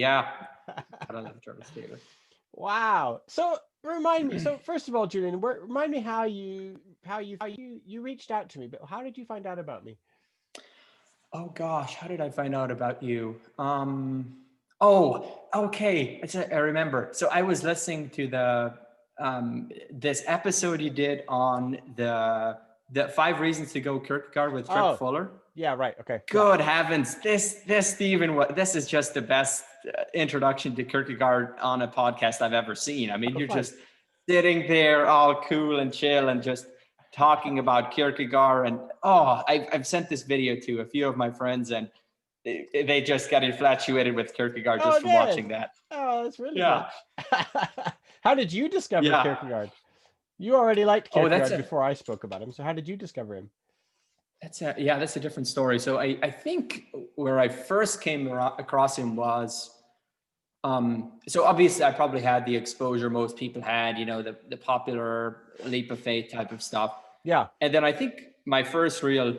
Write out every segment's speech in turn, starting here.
Yeah, I love Travis Taylor. Wow. So remind me. So first of all, Julian, remind me how you reached out to me. But how did you find out about me? Oh gosh, how did I find out about you? Oh, okay. I remember. So I was listening to the this episode you did on the 5 Reasons to Go Kierkegaard with Chuck Fuller. Yeah, right. Okay. Good heavens, this Stephen, this is just the best introduction to Kierkegaard on a podcast I've ever seen. I mean, you're just sitting there all cool and chill and just talking about Kierkegaard. And I've sent this video to a few of my friends, and they just got infatuated with Kierkegaard just from watching that. Oh, that's really good. How did you discover Kierkegaard? You already liked Kierkegaard before I spoke about him. So how did you discover him? That's a different story. So I think where I first came across him was, so obviously I probably had the exposure most people had, the popular leap of faith type of stuff. Yeah. And then I think my first real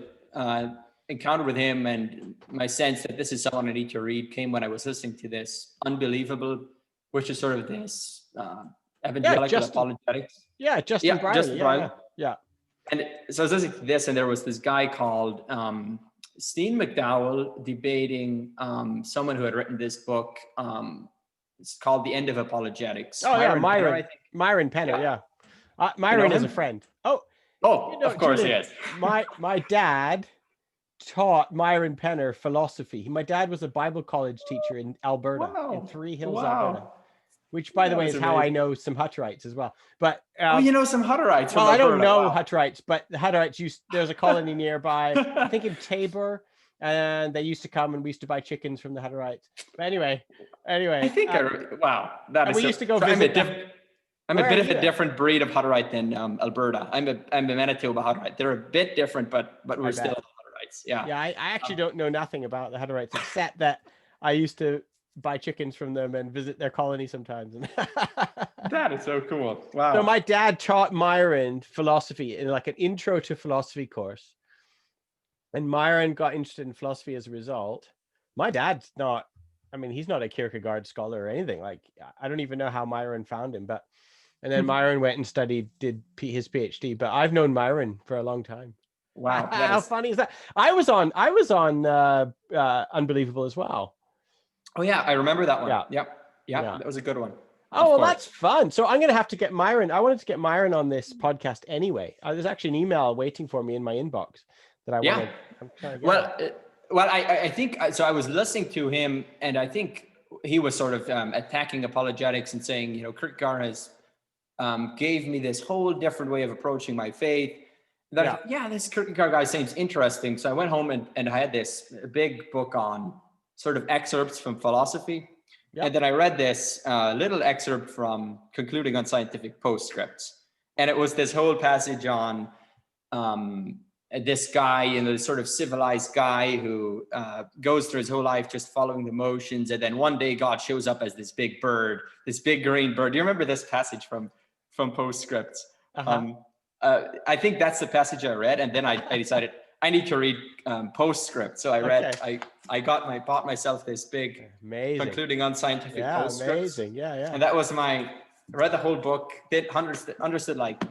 encounter with him and my sense that this is someone I need to read came when I was listening to this Unbelievable, which is sort of this evangelical apologetics. Yeah, Justin Brierley. Yeah. And so I was listening to this, and there was this guy called Steen McDowell debating someone who had written this book. It's called The End of Apologetics. Myron Penner, Myron is a friend. Of course he is. My dad taught Myron Penner philosophy. My dad was a Bible college teacher in Alberta, in Three Hills, Alberta. Which, by the way, is how I know some Hutterites as well. But you know some Hutterites. Well, I don't know Hutterites, but the Hutterites there's a colony nearby, I think in Tabor, and they used to come and we used to buy chickens from the Hutterites. But anyway. I think that is. We used to go visit. I'm a bit of a different breed of Hutterite than Alberta. I'm a Manitoba Hutterite. They're a bit different, but we're still Hutterites. Yeah. Yeah, I actually don't know nothing about the Hutterites except that I used to buy chickens from them and visit their colony sometimes. That is so cool. Wow. So my dad taught Myron philosophy in like an intro to philosophy course. And Myron got interested in philosophy as a result. My dad's not, he's not a Kierkegaard scholar or anything. Like, I don't even know how Myron found him, and then Myron went and did his PhD, but I've known Myron for a long time. Wow. How funny is that? I was on Unbelievable as well. Oh yeah, I remember that one. Yeah. That was a good one. Oh, well, that's fun. So I'm going to have to get Myron. I wanted to get Myron on this podcast anyway. There's actually an email waiting for me in my inbox that I wanted. Well, I think so. I was listening to him, and I think he was sort of attacking apologetics and saying, Kierkegaard has gave me this whole different way of approaching my faith. This Kierkegaard guy seems interesting. So I went home and I had this big book on sort of excerpts from philosophy. Yep. And then I read this little excerpt from Concluding on Scientific Postscripts. And it was this whole passage on this guy, this sort of civilized guy who goes through his whole life just following the motions. And then one day God shows up as this big bird, this big green bird. Do you remember this passage from Postscripts? Uh-huh. I think that's the passage I read. And then I decided I need to read Postscript. So I read, I bought myself this big Concluding on Scientific Postscripts. Amazing. Yeah. And that was I read the whole book, understood like,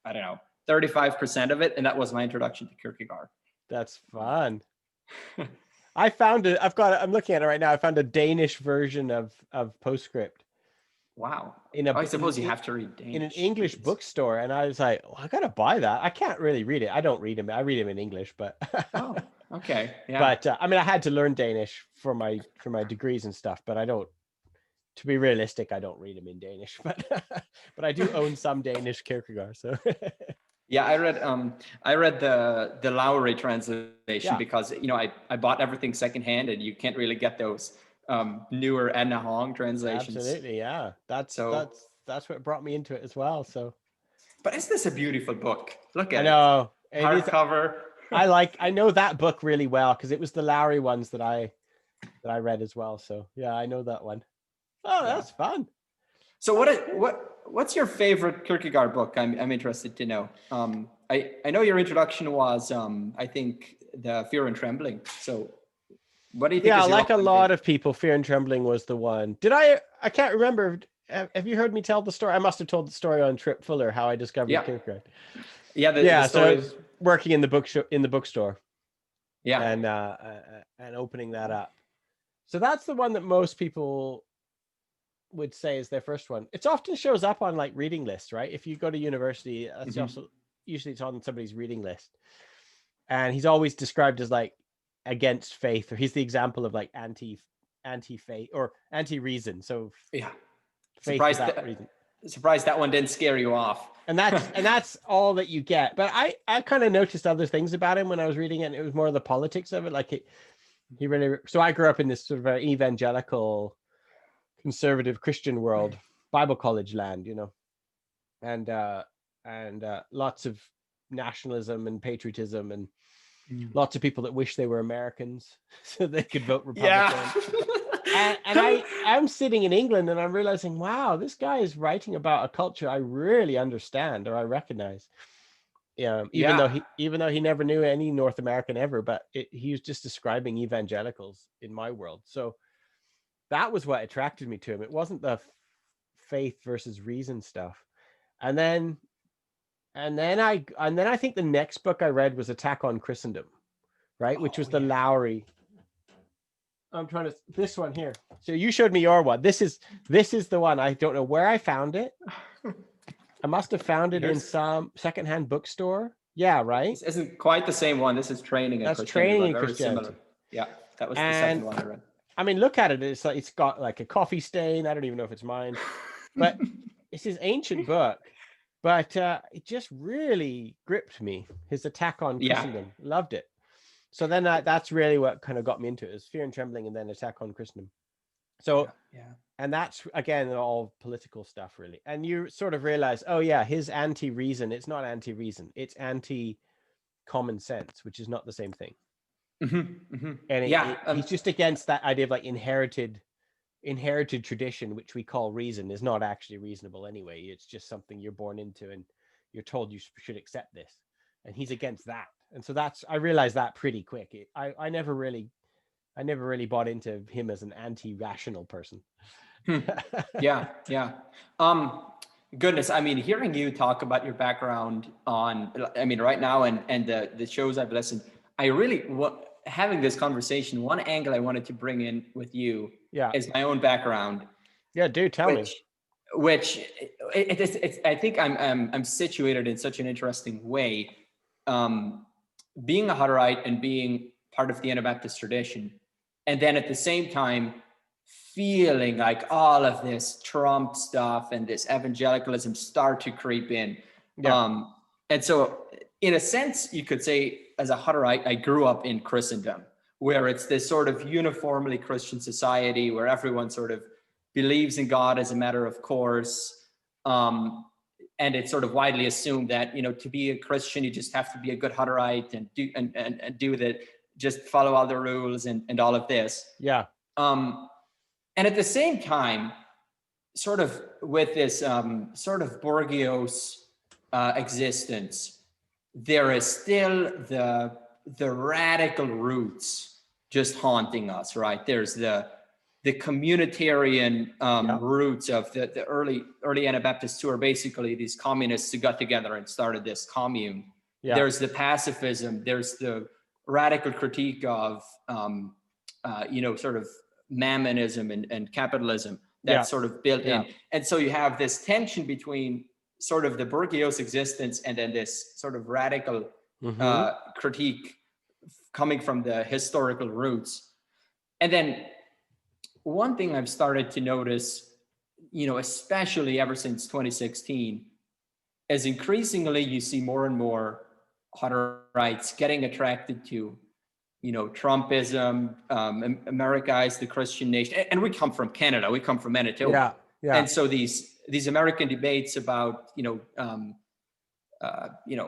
I don't know, 35% of it. And that was my introduction to Kierkegaard. That's fun. I found it. I'm looking at it right now. I found a Danish version of Postscript. Wow. I suppose you have to read Danish. In an English bookstore. And I was like, I got to buy that. I can't really read it. I don't read them. I read them in English, but. Oh, okay. Yeah. But I had to learn Danish for my degrees and stuff, but I don't, to be realistic, I don't read them in Danish, but I do own some Danish Kierkegaard. So. Yeah, I read the Lowry translation because, I bought everything secondhand and you can't really get those newer Anna Hong translations. Absolutely, yeah. That's what brought me into it as well. So, but isn't this a beautiful book? Look at it. I know. Hardcover. I know that book really well because it was the Lowry ones that I read as well. So yeah, I know that one. Oh, that's fun. So what's your favorite Kierkegaard book? I'm interested to know. I know your introduction was I think the Fear and Trembling. So What do you think? Yeah, is your like a all-time lot favorite? of people, Fear and Trembling was the one. I can't remember. Have you heard me tell the story? I must have told the story on Trip Fuller, how I discovered Yeah, Kierkegaard. yeah. The Yeah, so stories. working in the bookstore Yeah. and opening that up. So that's the one that most people would say is their first one. It often shows up on like reading lists, right? If you go to university, that's Mhm. also usually it's on somebody's reading list. And he's always described as like against faith, or he's the example of like anti-faith or anti-reason. So Yeah. faith Surprised without that reason. surprised that one didn't scare you off. And that's all that you get. But I kind of noticed other things about him when I was reading it, and it was more the politics of it. Like he really, so I grew up in this sort of evangelical conservative Christian world, Bible college land, and lots of nationalism and patriotism, and lots of people that wish they were Americans so they could vote Republican. Yeah. And I'm sitting in England and I'm realizing, wow, this guy is writing about a culture I really understand or I recognize. Yeah, even Yeah. though he never knew any North American ever, but he was just describing evangelicals in my world. So that was what attracted me to him. It wasn't the faith versus reason stuff. And then I think the next book I read was Attack on Christendom, right? Which was the Yeah. Lowry. I'm trying to this one here. So you showed me your one. This is the one. I don't know where I found it. I must have found it in some secondhand bookstore. Yeah, right. This isn't quite the same one. This is Training in That's Christianity, Training but in very Christianity. similar. Yeah, that was the And second one I read. I mean, look at it. It's got like a coffee stain. I don't even know if it's mine, but it's his ancient book. But it just really gripped me. His Attack on Yeah. Christendom. Loved it. So then that's really what kind of got me into it, is Fear and Trembling and then Attack on Christendom. So, Yeah. and that's, again, all political stuff, really. And you sort of realize, oh, yeah, his anti-reason, it's not anti-reason. It's anti-common sense, which is not the same thing. Mm-hmm, mm-hmm. And Yeah. he's just against that idea of like inherited tradition, which we call reason, is not actually reasonable anyway. It's just something you're born into and you're told you should accept this. And he's against that. And so I realized that pretty quick. I never really bought into him as an anti-rational person. Yeah, yeah. Goodness, I mean, hearing you talk about your background right now and the shows I've listened, I really having this conversation. One angle I wanted to bring in with you is my own background. Yeah, dude, tell me. Which it's I think I'm situated in such an interesting way. Being a Hutterite and being part of the Anabaptist tradition, and then at the same time feeling like all of this Trump stuff and this evangelicalism start to creep in. Yeah. And so in a sense, you could say as a Hutterite, I grew up in Christendom, where it's this sort of uniformly Christian society where everyone sort of believes in God as a matter of course. And it's sort of widely assumed that, to be a Christian, you just have to be a good Hutterite and do that, just follow all the rules and all of this. Yeah. And at the same time, sort of with this sort of Borgios existence, there is still the radical roots just haunting us, right? There's the communitarian roots of the early Anabaptists, who are basically these communists who got together and started this commune. Yeah. There's the pacifism. There's the radical critique of, sort of mammonism and capitalism that's sort of built in. And so you have this tension between sort of the Borgios existence and then this sort of radical critique coming from the historical roots. And then one thing I've started to notice, especially ever since 2016, is increasingly you see more and more Hutterites getting attracted to, Trumpism, Americanize the Christian nation. And we come from Canada, we come from Manitoba. Yeah. And so these American debates about,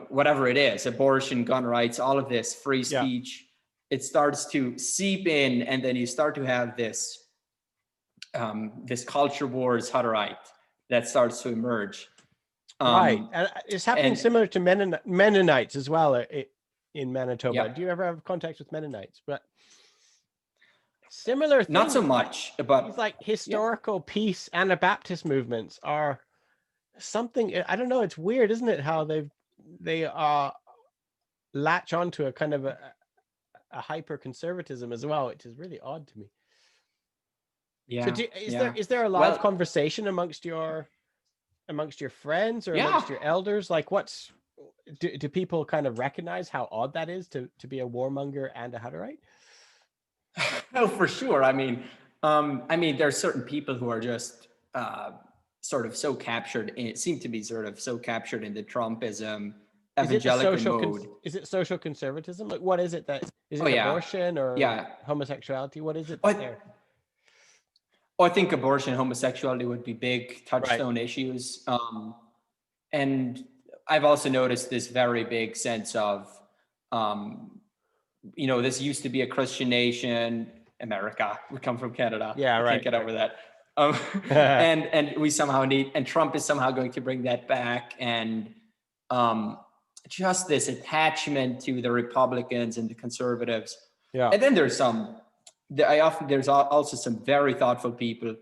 whatever it is, abortion, gun rights, all of this, free speech, it starts to seep in, and then you start to have this culture wars Hutterite that starts to emerge. Right. And it's happening similar to Mennonites as well in Manitoba. Yeah. Do you ever have contact with Mennonites? But Similar thing. Not so much, but These like historical peace Anabaptist movements are something, I don't know, it's weird, isn't it, how they latch onto a kind of a hyper conservatism as well, which is really odd to me. yeah. So Yeah. is there a lot of conversation amongst your friends or amongst your elders? Like do people kind of recognize how odd that is to be a warmonger and a Hutterite? Oh, for sure. I mean, there are certain people who are just sort of so captured, seem to be sort of so captured in the Trumpism evangelical mode. Is it social conservatism? Like, what is it that is it? Oh, yeah. Abortion or Yeah. homosexuality? What is it Oh, there? I think abortion, homosexuality would be big touchstone issues. And I've also noticed this very big sense of, this used to be a Christian nation, America. We come from Canada. Yeah, right. I can't get over that. And we somehow and Trump is somehow going to bring that back. And just this attachment to the Republicans and the conservatives. Yeah. And then there's there's also some very thoughtful people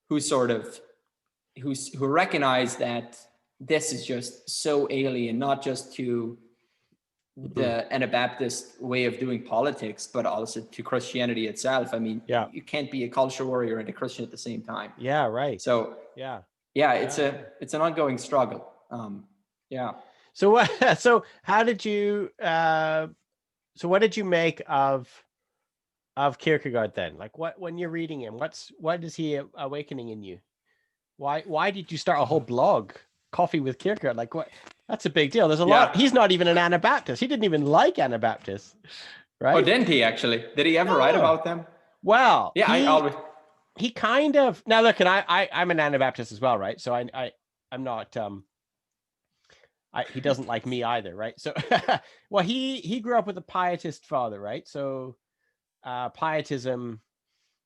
who who recognize that this is just so alien, not just to the Anabaptist way of doing politics, but also to Christianity itself. I mean, you can't be a culture warrior and a Christian at the same time. Yeah, right. So it's an ongoing struggle. So how did you so what did you make of Kierkegaard then? Like when you're reading him, what is he awakening in you? Why did you start a whole blog, Coffee with Kierkegaard? Like what? That's a big deal. There's a lot. He's not even an Anabaptist. He didn't even like Anabaptists, right? Oh, didn't he actually? Did he ever write about them? Well, he kind of. Now look, and I'm an Anabaptist as well, right? So I'm not he doesn't like me either, right? So well, he grew up with a pietist father, right? So pietism.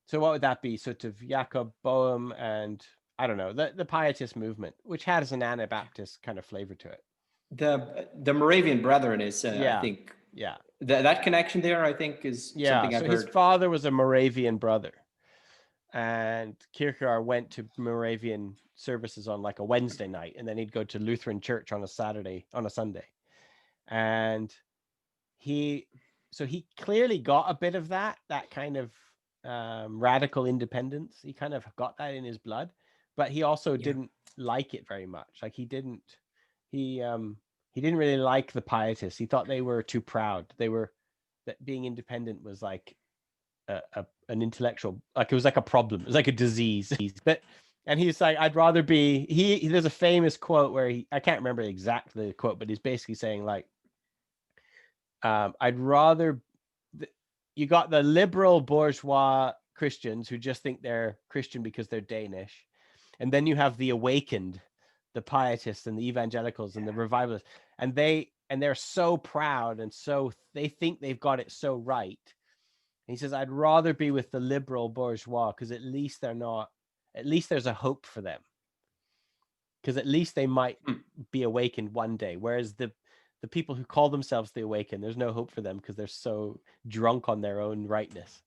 So what would that be? Sort of Jacob Boehm and I don't know, the pietist movement, which has an Anabaptist kind of flavor to it. The Moravian Brethren is, I think, that connection there, I think, is something I've heard. His father was a Moravian brother, and Kierkegaard went to Moravian services on like a Wednesday night, and then he'd go to Lutheran church on a Sunday, and he clearly got a bit of that kind of radical independence. He kind of got that in his blood, but he also didn't like it very much. Like he didn't really like the pietists. He thought they were too proud. That being independent was like an intellectual, like it was like a problem. It was like a disease. And he's like, I'd rather be. There's a famous quote where I can't remember exactly the quote, but he's basically saying like, I'd rather. You got the liberal bourgeois Christians who just think they're Christian because they're Danish. And then you have the awakened, the pietists and the evangelicals and the revivalists. And they're so proud and so they think they've got it so right. And he says, I'd rather be with the liberal bourgeois because at least there's a hope for them. Because at least they might be awakened one day. Whereas the people who call themselves the awakened, there's no hope for them because they're so drunk on their own rightness.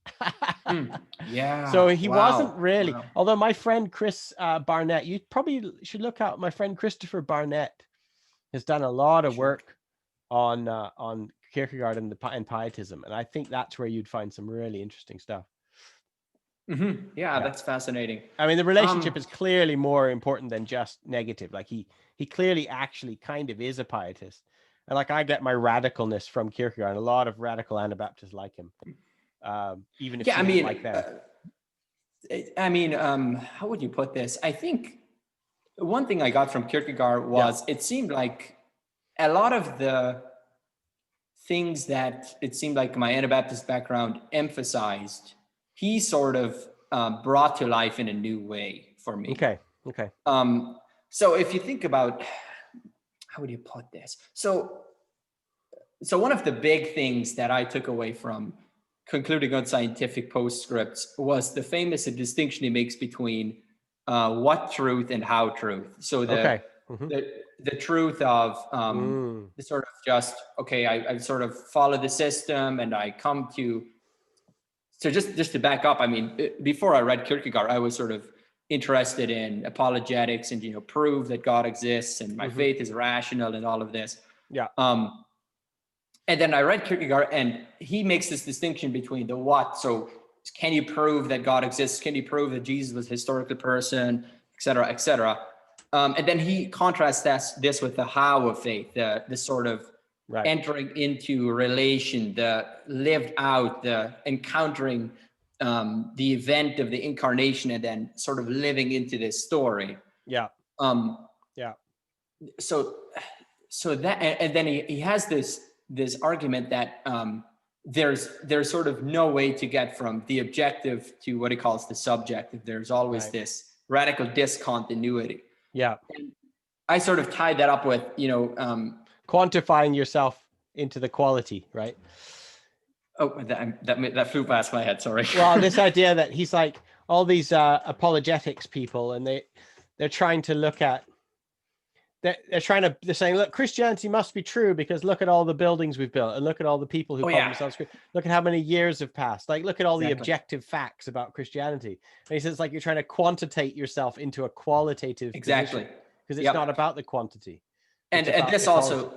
Yeah. So he wasn't really, although my friend Chris Barnett, you probably should look out. My friend Christopher Barnett has done a lot of work on Kierkegaard and pietism. And I think that's where you'd find some really interesting stuff. Mm-hmm. Yeah, that's fascinating. I mean, the relationship is clearly more important than just negative. Like he clearly actually kind of is a pietist. And like I get my radicalness from Kierkegaard, and a lot of radical Anabaptists like him, even if they don't like them. How would you put this? I think one thing I got from Kierkegaard was it seemed like a lot of the things that it seemed like my Anabaptist background emphasized, he sort of brought to life in a new way for me. Okay. So if you think about, how would you put this? So one of the big things that I took away from concluding on scientific postscripts was the famous distinction he makes between what truth and how truth. So the truth of the sort of just, okay, I sort of follow the system and I come to So just to back up, I mean, before I read Kierkegaard, I was sort of interested in apologetics and, prove that God exists and my faith is rational and all of this. Yeah. And then I read Kierkegaard, and he makes this distinction between the what. So can you prove that God exists? Can you prove that Jesus was a historical person, et cetera, et cetera? And then he contrasts this with the how of faith, the sort of entering into relation, the lived out, the encountering the event of the incarnation, and then sort of living into this story. Yeah. So that, and then he has this argument that there's sort of no way to get from the objective to what he calls the subjective. There's always this radical discontinuity. Yeah. And I sort of tied that up with, quantifying yourself into the quality, right? Oh, that flew past my head. Sorry. Well, this idea that he's like all these apologetics people, and they're trying to look at, they're saying, look, Christianity must be true because look at all the buildings we've built, and look at all the people who call themselves Christian. Look at how many years have passed. Like, look at all the objective facts about Christianity. And he says, it's like you're trying to quantitate yourself into a qualitative position, because it's not about the quantity. And this also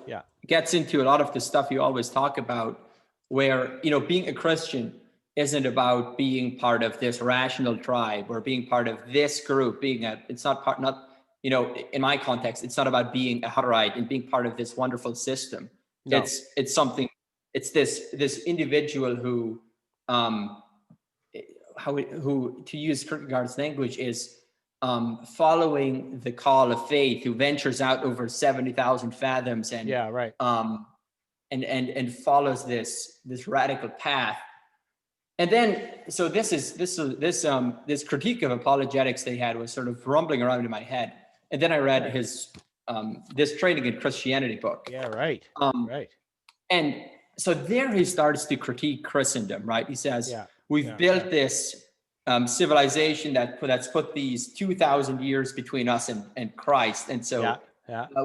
gets into a lot of the stuff you always talk about, where, being a Christian isn't about being part of this rational tribe or being part of this group, in my context, it's not about being a Hutterite and being part of this wonderful system. No. It's this individual who, to use Kierkegaard's language, is following the call of faith, who ventures out over 70,000 fathoms and and follows this radical path. And then, so this critique of apologetics they had was sort of rumbling around in my head. And then I read his this Training in Christianity book. And so there he starts to critique Christendom, right? He says, we've built this civilization that's put these 2,000 years between us and Christ. And so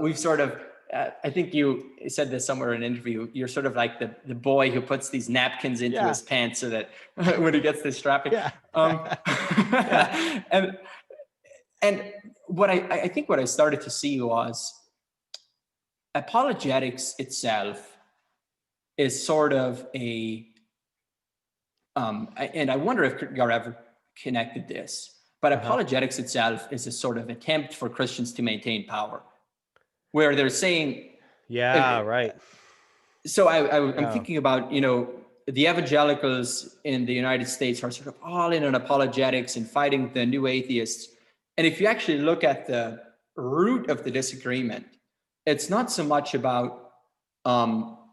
we've sort of, I think you said this somewhere in an interview, you're sort of like the boy who puts these napkins into his pants so that when he gets distracted. And what I think what I started to see was apologetics itself is sort of and I wonder if Kierkegaard ever connected this, but apologetics itself is a sort of attempt for Christians to maintain power, where they're saying, So I'm thinking about, the evangelicals in the United States are sort of all in on apologetics and fighting the new atheists. And if you actually look at the root of the disagreement, it's not so much about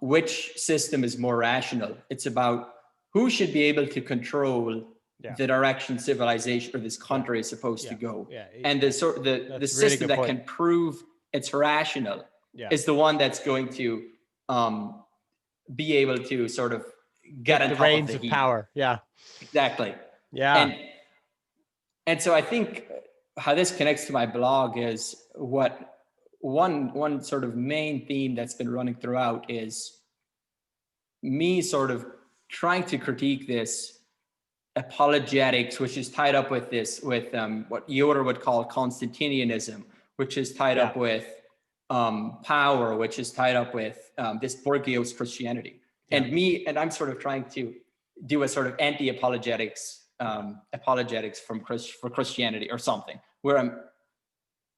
which system is more rational. It's about who should be able to control the direction civilization or this country is supposed to go. And the system that can prove it's rational is the one that's going to be able to sort of get on the top reins of the of power. Exactly. And so I think how this connects to my blog is what one sort of main theme that's been running throughout is me sort of trying to critique this apologetics, which is tied up with what Yoder would call Constantinianism, which is tied up with power, which is tied up with this Borgios Christianity. And I'm sort of trying to do a sort of anti-apologetics apologetics for Christianity or something, where I'm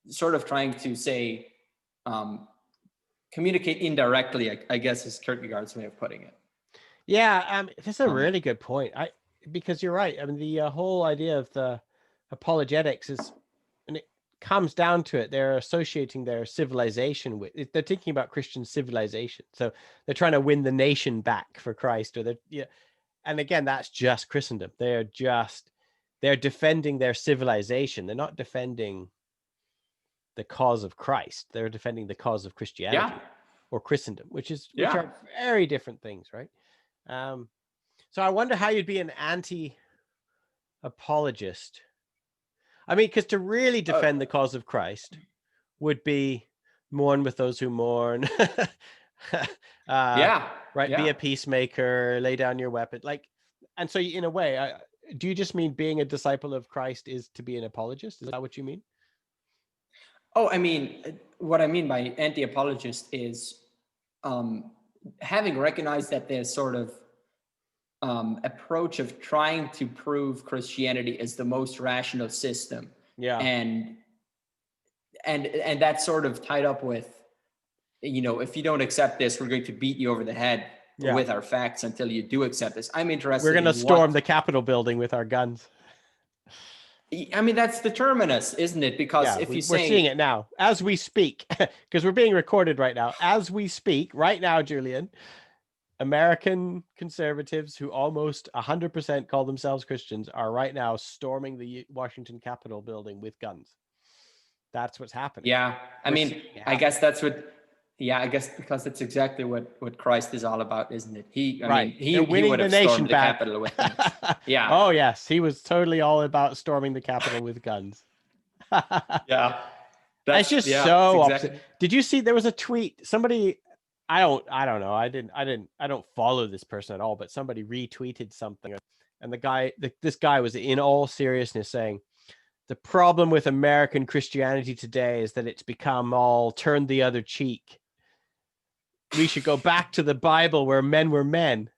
sort of trying to say, communicate indirectly, I guess is Kierkegaard's way of putting it. That's a really good point. Because you're right. I mean, the whole idea of the apologetics is, and it comes down to it, they're associating their civilization with, they're thinking about Christian civilization. So they're trying to win the nation back for Christ, or and again, that's just Christendom. They're defending their civilization. They're not defending the cause of Christ. They're defending the cause of Christianity or Christendom, which are very different things, right? So I wonder how you'd be an anti-apologist. I mean, because to really defend the cause of Christ would be mourn with those who mourn. Be a peacemaker, lay down your weapon. Like, And so in a way, do you just mean being a disciple of Christ is to be an apologist? Is that what you mean? Oh, I mean, what I mean by anti-apologist is having recognized that there's sort of approach of trying to prove Christianity as the most rational system. Yeah. And that's sort of tied up with, if you don't accept this, we're going to beat you over the head with our facts until you do accept this. I'm interested. We're going to storm the Capitol building with our guns. I mean, that's the terminus, isn't it? Because if we're seeing it now as we speak, because we're being recorded right now. As we speak right now, Julian, American conservatives who almost 100% call themselves Christians are right now storming the Washington Capitol building with guns. That's what's happening. Yeah. I guess that's what, I guess because that's exactly what Christ is all about, isn't it? He would have stormed the Capitol with guns. Yeah. Oh, yes. He was totally all about storming the Capitol with guns. Yeah. That's just so opposite. Did you see there was a tweet? Somebody, I don't know. I don't follow this person at all, but somebody retweeted something. And this guy was in all seriousness saying, the problem with American Christianity today is that it's become all turn the other cheek. We should go back to the Bible where men were men.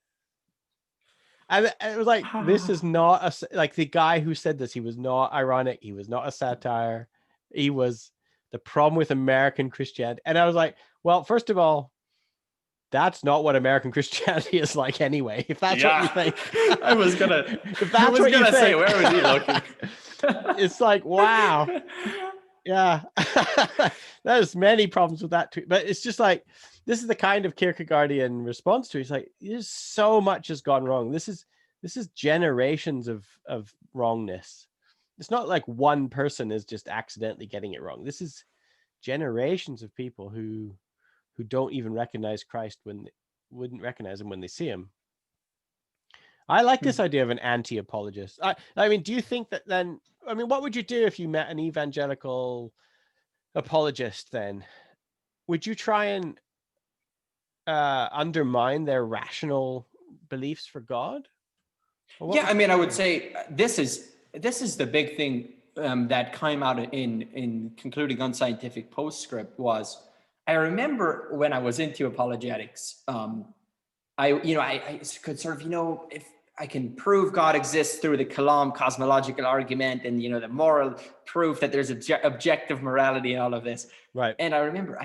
And it was like, this is not like the guy who said this. He was not ironic. He was not a satire. He was the problem with American Christianity. And I was like, well, first of all, that's not what American Christianity is like anyway. If that's what you think. I was going to say, where was he looking? It's like, wow. Yeah. There's many problems with that tweet. But it's just like, this is the kind of Kierkegaardian response to it. He's like, there's so much has gone wrong. This is generations of wrongness. It's not like one person is just accidentally getting it wrong. This is generations of people who don't even recognize Christ wouldn't recognize him when they see him. I like this idea of an anti-apologist. I mean, do you think that then, I mean, what would you do if you met an evangelical apologist then? Would you try and undermine their rational beliefs for God? Yeah, I mean, I would say this is the big thing that came out in concluding unscientific postscript was, I remember when I was into apologetics, I could sort of, if I can prove God exists through the Kalam cosmological argument and, the moral proof that there's objective morality and all of this. Right. And I remember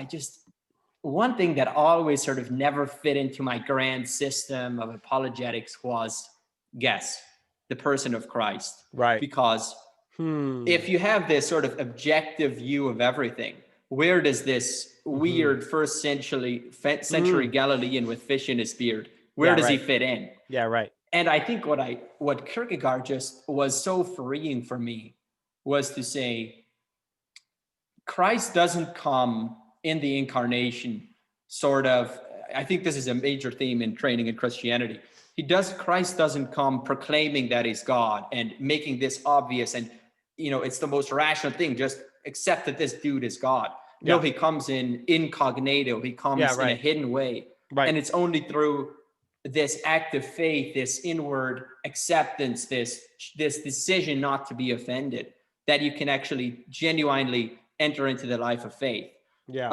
one thing that always sort of never fit into my grand system of apologetics was, the person of Christ. Right. Because if you have this sort of objective view of everything, where does this weird first century Galilean with fish in his beard, where does he fit in? Yeah, right. And I think what Kierkegaard just was so freeing for me was to say, Christ doesn't come in the incarnation sort of, I think this is a major theme in training in Christianity. Christ doesn't come proclaiming that he's God and making this obvious and, it's the most rational thing, just accept that this dude is God. No, he comes in incognito. He comes in a hidden way. Right. And it's only through this act of faith, this inward acceptance, this decision not to be offended, that you can actually genuinely enter into the life of faith. Yeah.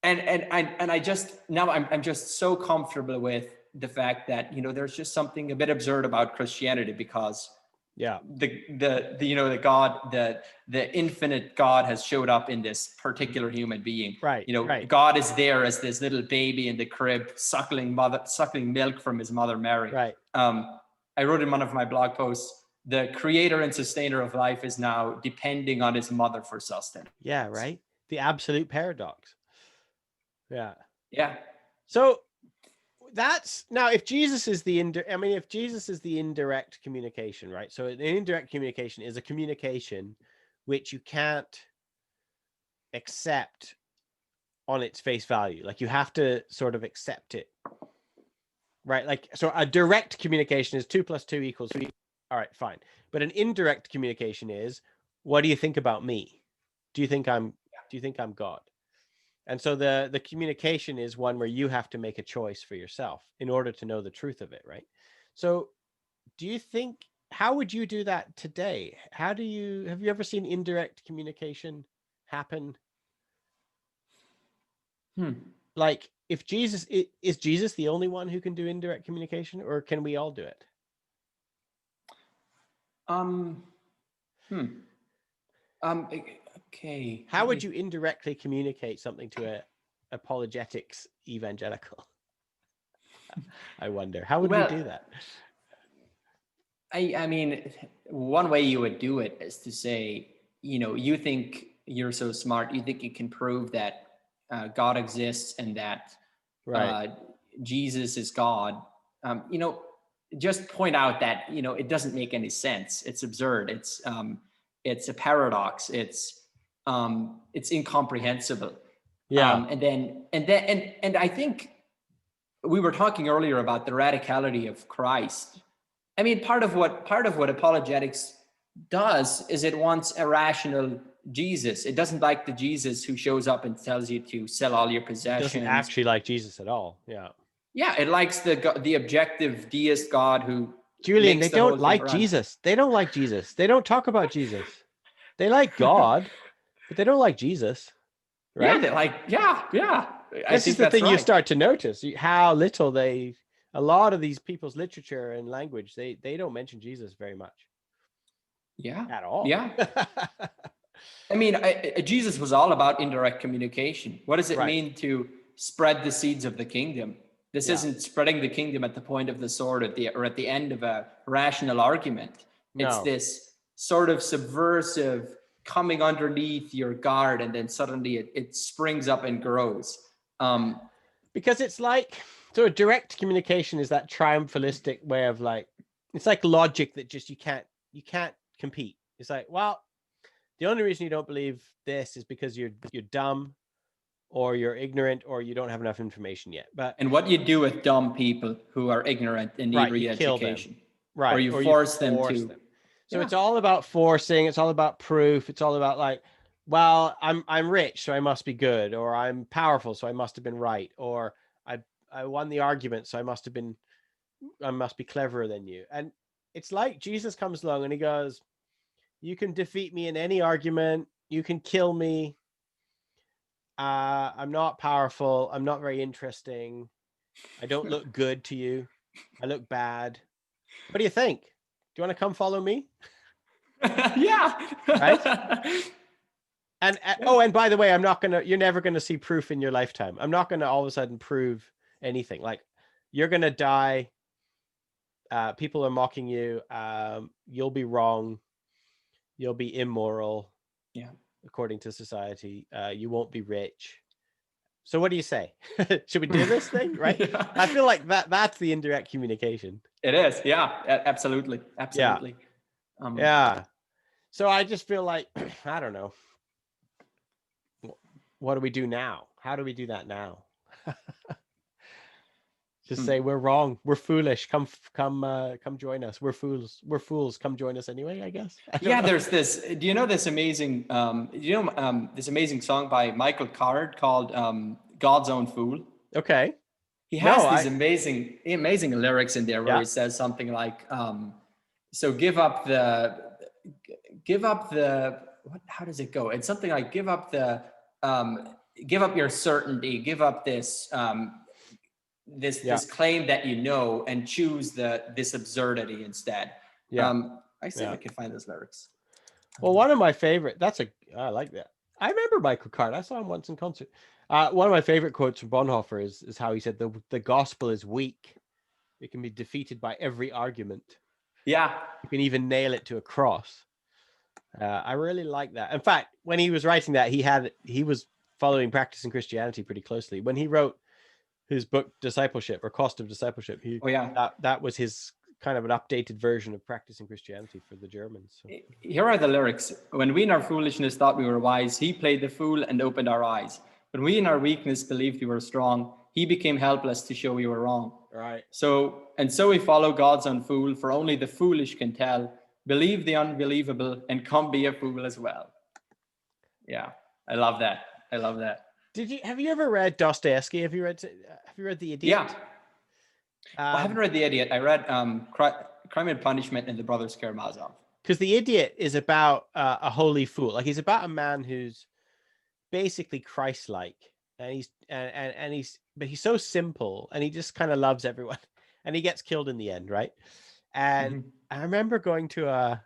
And I just, now I'm just so comfortable with the fact that, there's just something a bit absurd about Christianity because the God, the infinite God has showed up in this particular human being. Right. God is there as this little baby in the crib, suckling milk from his mother Mary. Right. I wrote in one of my blog posts, the creator and sustainer of life is now depending on his mother for sustenance. Yeah, right. The absolute paradox. Yeah. Yeah. So that's now if Jesus is the indirect communication, right? So an indirect communication is a communication which you can't accept on its face value. Like you have to sort of accept it, right? Like, so a direct communication is 2 + 2 = 3. All right, fine. But an indirect communication is, what do you think about me? Do you think I'm God? And so the communication is one where you have to make a choice for yourself in order to know the truth of it, right? So do you think, how would you do that today? Have you ever seen indirect communication happen? Like, if Jesus, is Jesus the only one who can do indirect communication, or can we all do it? Okay. How would you indirectly communicate something to a apologetics evangelical? I wonder, how would we do that? I mean, one way you would do it is to say, you think you're so smart, you think you can prove that God exists and that Jesus is God. Just point out that, it doesn't make any sense. It's absurd. It's a paradox. It's incomprehensible. Yeah. And I think we were talking earlier about the radicality of Christ. I mean, part of what apologetics does is it wants a rational Jesus. It doesn't like the Jesus who shows up and tells you to sell all your possessions. It doesn't actually like Jesus at all. Yeah. Yeah, it likes the objective deist God who. Julian, they don't like Jesus. They don't like Jesus. They don't talk about Jesus. They like God, but they don't like Jesus. Right? Yeah, they like, yeah. This is the thing you start to notice, how little a lot of these people's literature and language, they don't mention Jesus very much. Yeah. At all. Yeah. I mean, Jesus was all about indirect communication. What does it mean to spread the seeds of the kingdom? This isn't spreading the kingdom at the point of the sword at the end of a rational argument. It's this sort of subversive coming underneath your guard, and then suddenly it springs up and grows. Because it's like, so a direct communication is that triumphalistic way of like, it's like logic that just you can't compete. It's like, well, the only reason you don't believe this is because you're dumb, or you're ignorant, or you don't have enough information yet. And what you do with dumb people who are ignorant and need re-education, right? Or you force them to. So it's all about forcing. It's all about proof. It's all about like, well, I'm rich, so I must be good, or I'm powerful, so I must have been right, or I won the argument, so I must be cleverer than you. And it's like Jesus comes along and he goes, you can defeat me in any argument. You can kill me. I'm not powerful. I'm not very interesting. I don't look good to you. I look bad. What do you think? Do you want to come follow me? Yeah. Right? And by the way, you're never going to see proof in your lifetime. I'm not going to all of a sudden prove anything. Like, you're going to die. People are mocking you. You'll be wrong. You'll be immoral. Yeah. According to society, you won't be rich. So what do you say? Should we do this thing? Right? Yeah. I feel like that's the indirect communication. It is. Yeah, absolutely. Absolutely. Yeah. So I just feel like, I don't know. What do we do now? How do we do that now? Just say we're wrong. We're foolish. Come join us. We're fools. We're fools. Come join us anyway, I guess. There's this. Do you know this amazing? This amazing song by Michael Card called "God's Own Fool"? Okay. He has these amazing lyrics in there where he says something like, "So give up the. What? How does it go? It's something like give up your certainty. Give up this." This claim that you know, and choose this absurdity instead. I see if I can find those lyrics. Well, one of my favorite, I like that. I remember Michael Card. I saw him once in concert. One of my favorite quotes from Bonhoeffer is how he said the gospel is weak. It can be defeated by every argument. Yeah. You can even nail it to a cross. I really like that. In fact, when he was writing that, he was following Practicing Christianity pretty closely. When he wrote his book Discipleship, or Cost of Discipleship, that was his kind of an updated version of Practicing Christianity for the Germans. So. Here are the lyrics. When we in our foolishness thought we were wise, he played the fool and opened our eyes. When we in our weakness believed we were strong, he became helpless to show we were wrong. Right. So we follow God's own fool, for only the foolish can tell, believe the unbelievable and come be a fool as well. Yeah, I love that. Have you ever read Dostoevsky? Have you read The Idiot? Yeah. I haven't read The Idiot. I read Crime and Punishment and the Brothers Karamazov. Because The Idiot is about a holy fool. Like, he's about a man who's basically Christ-like, and he's so simple, and he just kind of loves everyone, and he gets killed in the end, right? And I remember going to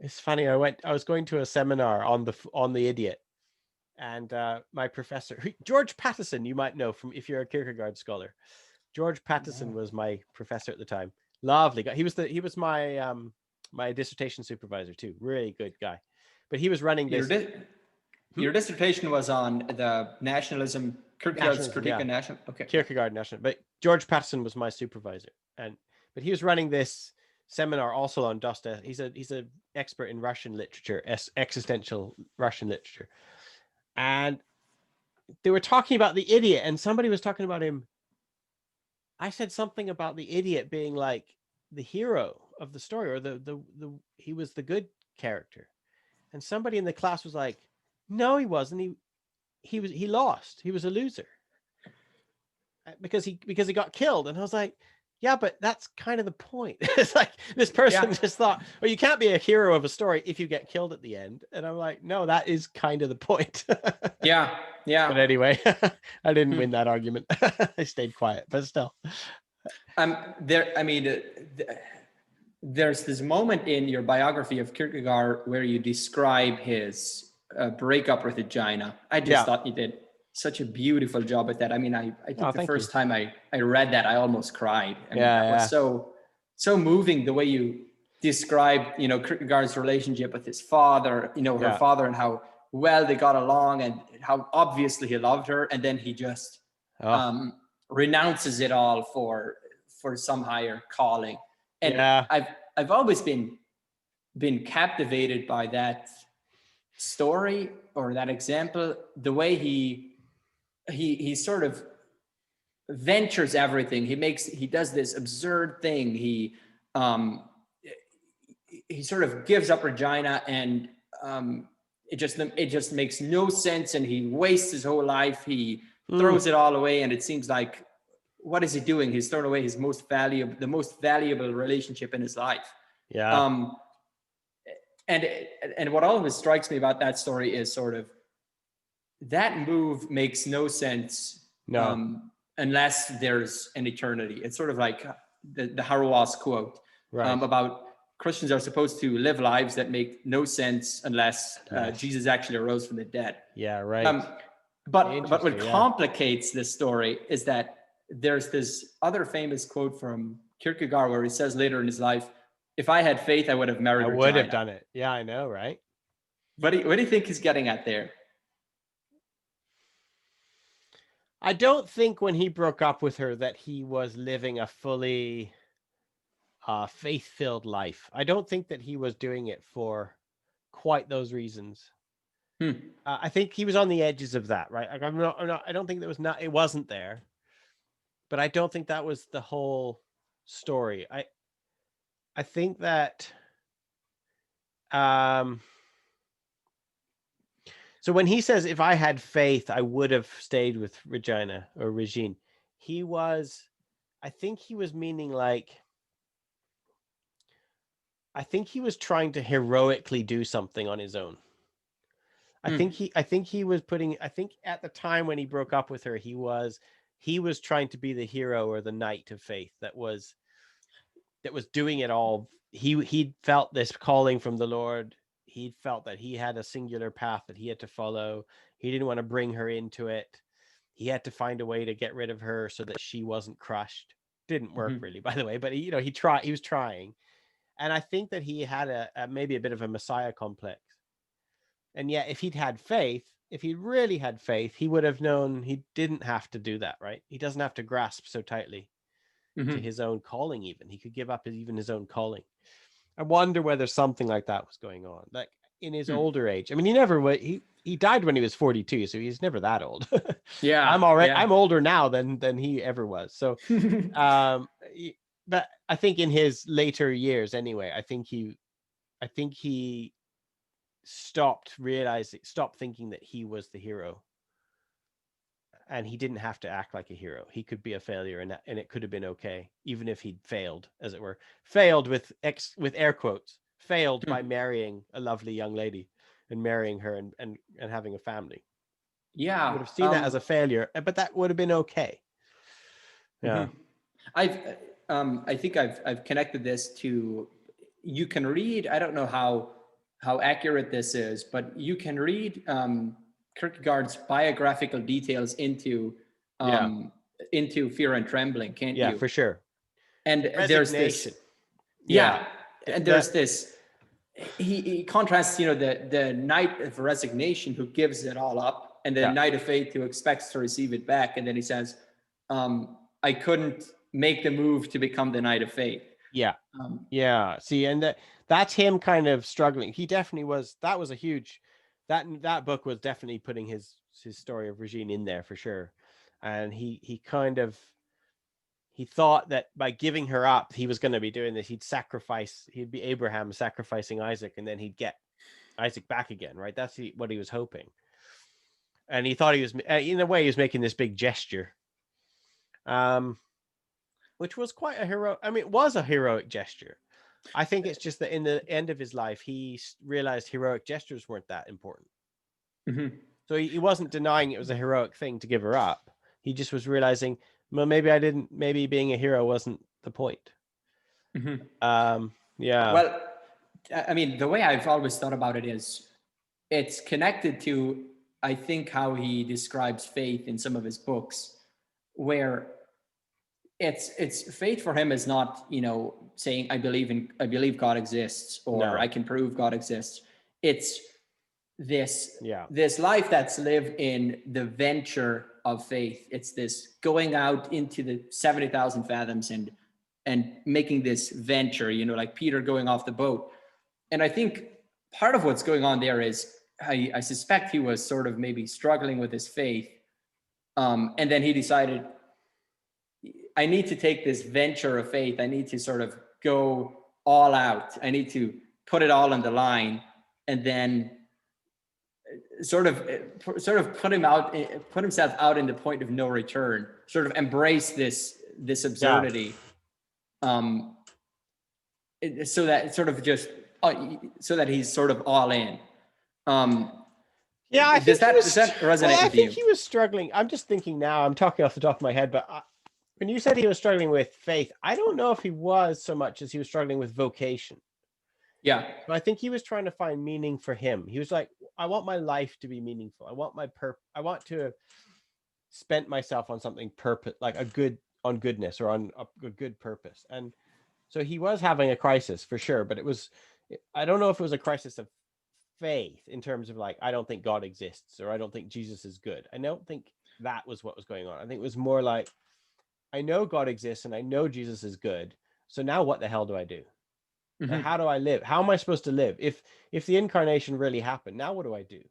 it's funny, I was going to a seminar on the Idiot, and my professor, George Patterson, you might know from if you're a Kierkegaard scholar. George Patterson was my professor at the time. Lovely guy. He was my my dissertation supervisor too. Really good guy. But he was running this. Your dissertation was on the nationalism, Kierkegaard's critique of national. Okay. Kierkegaard national. But George Patterson was my supervisor, but he was running this seminar also on Dostoevsky. He's an expert in Russian literature, existential Russian literature, and they were talking about the Idiot, and somebody was talking about him. I said something about the Idiot being like the hero of the story, or he was the good character, and somebody in the class was like, "No, he wasn't. He lost. He was a loser because he got killed." And I was like, "Yeah, but that's kind of the point." It's like this person just thought, "Well, you can't be a hero of a story if you get killed at the end." And I'm like, "No, that is kind of the point." Yeah. But anyway, I didn't win that argument. I stayed quiet, but still. There's this moment in your biography of Kierkegaard where you describe his breakup with Regina. I just thought you did such a beautiful job at that. I mean, I think the first time I read that, I almost cried. That was so moving, the way you described, Kierkegaard's relationship with his father, her father, and how well they got along, and how obviously he loved her, and then he just renounces it all for some higher calling. And I've always been captivated by that story, or that example, the way he sort of ventures everything. He does this absurd thing. He sort of gives up Regina, and it just makes no sense, and he wastes his whole life. He throws it all away, and it seems like, what is he doing? He's thrown away the most valuable relationship in his life. And what always strikes me about that story is sort of that move makes no sense unless there's an eternity. It's sort of like the Harawas quote about Christians are supposed to live lives that make no sense unless Jesus actually arose from the dead. Yeah, right. But what complicates this story is that there's this other famous quote from Kierkegaard where he says later in his life, "If I had faith, I would have married Regina." I would have done it. Yeah, I know, right? What do you think he's getting at there? I don't think when he broke up with her that he was living a fully faith-filled life. I don't think that he was doing it for quite those reasons. I think he was on the edges of that, right? Like, I don't think it wasn't there, but I don't think that was the whole story. I think that so when he says, "If I had faith, I would have stayed with Regina," or Regine, I think he was meaning like, I think he was trying to heroically do something on his own. I think he was I think at the time when he broke up with her, he was trying to be the hero or the knight of faith that was doing it all. He felt this calling from the Lord. He felt that he had a singular path that he had to follow. He didn't want to bring her into it. He had to find a way to get rid of her so that she wasn't crushed. Didn't work really, by the way, but he was trying. And I think that he had maybe a bit of a Messiah complex. And yet, if he'd had faith, if he really had faith, he would have known he didn't have to do that, right? He doesn't have to grasp so tightly to his own calling. Even he could give up even his own calling. I wonder whether something like that was going on, like in his older age. I mean, he died when he was 42, so he's never that old. I'm older now than he ever was. So, but I think in his later years, anyway, I think he stopped thinking that he was the hero. and he didn't have to act like a hero. He could be a failure, and it could have been okay, even if he'd failed, as it were. Failed with air quotes. Failed by marrying a lovely young lady and marrying her and having a family. Yeah. Would have seen that as a failure, but that would have been okay. Yeah. I think I've connected this to, you can read, I don't know how accurate this is, but you can read Kierkegaard's biographical details into Fear and Trembling, can't you? Yeah, for sure. And there's this, and there's this, he contrasts, the night of resignation who gives it all up, and the night of faith who expects to receive it back. And then he says, I couldn't make the move to become the knight of faith. See, and that's him kind of struggling. He definitely was. That was a huge, that book was definitely putting his story of Regine in there for sure. And he thought that by giving her up, he was going to be doing this. He'd be Abraham sacrificing Isaac, and then he'd get Isaac back again, right? That's what he was hoping. And he thought he was, in a way, he was making this big gesture, which was quite a hero. I mean, it was a heroic gesture. I think it's just that in the end of his life, he realized heroic gestures weren't that important. So he wasn't denying it was a heroic thing to give her up. He just was realizing, well, maybe being a hero wasn't the point. Well, I mean, the way I've always thought about it is it's connected to, I think, how he describes faith in some of his books, where it's faith for him is not, saying, I believe God exists, or I can prove God exists. It's this life that's lived in the venture of faith. It's this going out into the 70,000 fathoms and making this venture, like Peter going off the boat. And I think part of what's going on there is, I suspect he was sort of maybe struggling with his faith. And then he decided, I need to take this venture of faith. I need to sort of go all out. I need to put it all on the line, and then sort of put himself out in the point of no return, sort of embrace this absurdity. So that sort of just, so that he's sort of all in. I think does that resonate with you? I think he was struggling. I'm just thinking now, I'm talking off the top of my head, but when you said he was struggling with faith, I don't know if he was so much as he was struggling with vocation. Yeah. But I think he was trying to find meaning for him. He was like, I want my life to be meaningful. I want to have spent myself on something like on goodness, or on a good purpose. And so he was having a crisis for sure, but I don't know if it was a crisis of faith in terms of like, I don't think God exists, or I don't think Jesus is good. I don't think that was what was going on. I think it was more like, I know God exists and I know Jesus is good. So now what the hell do I do? Like, how do I live? How am I supposed to live? If the incarnation really happened, now what do I do?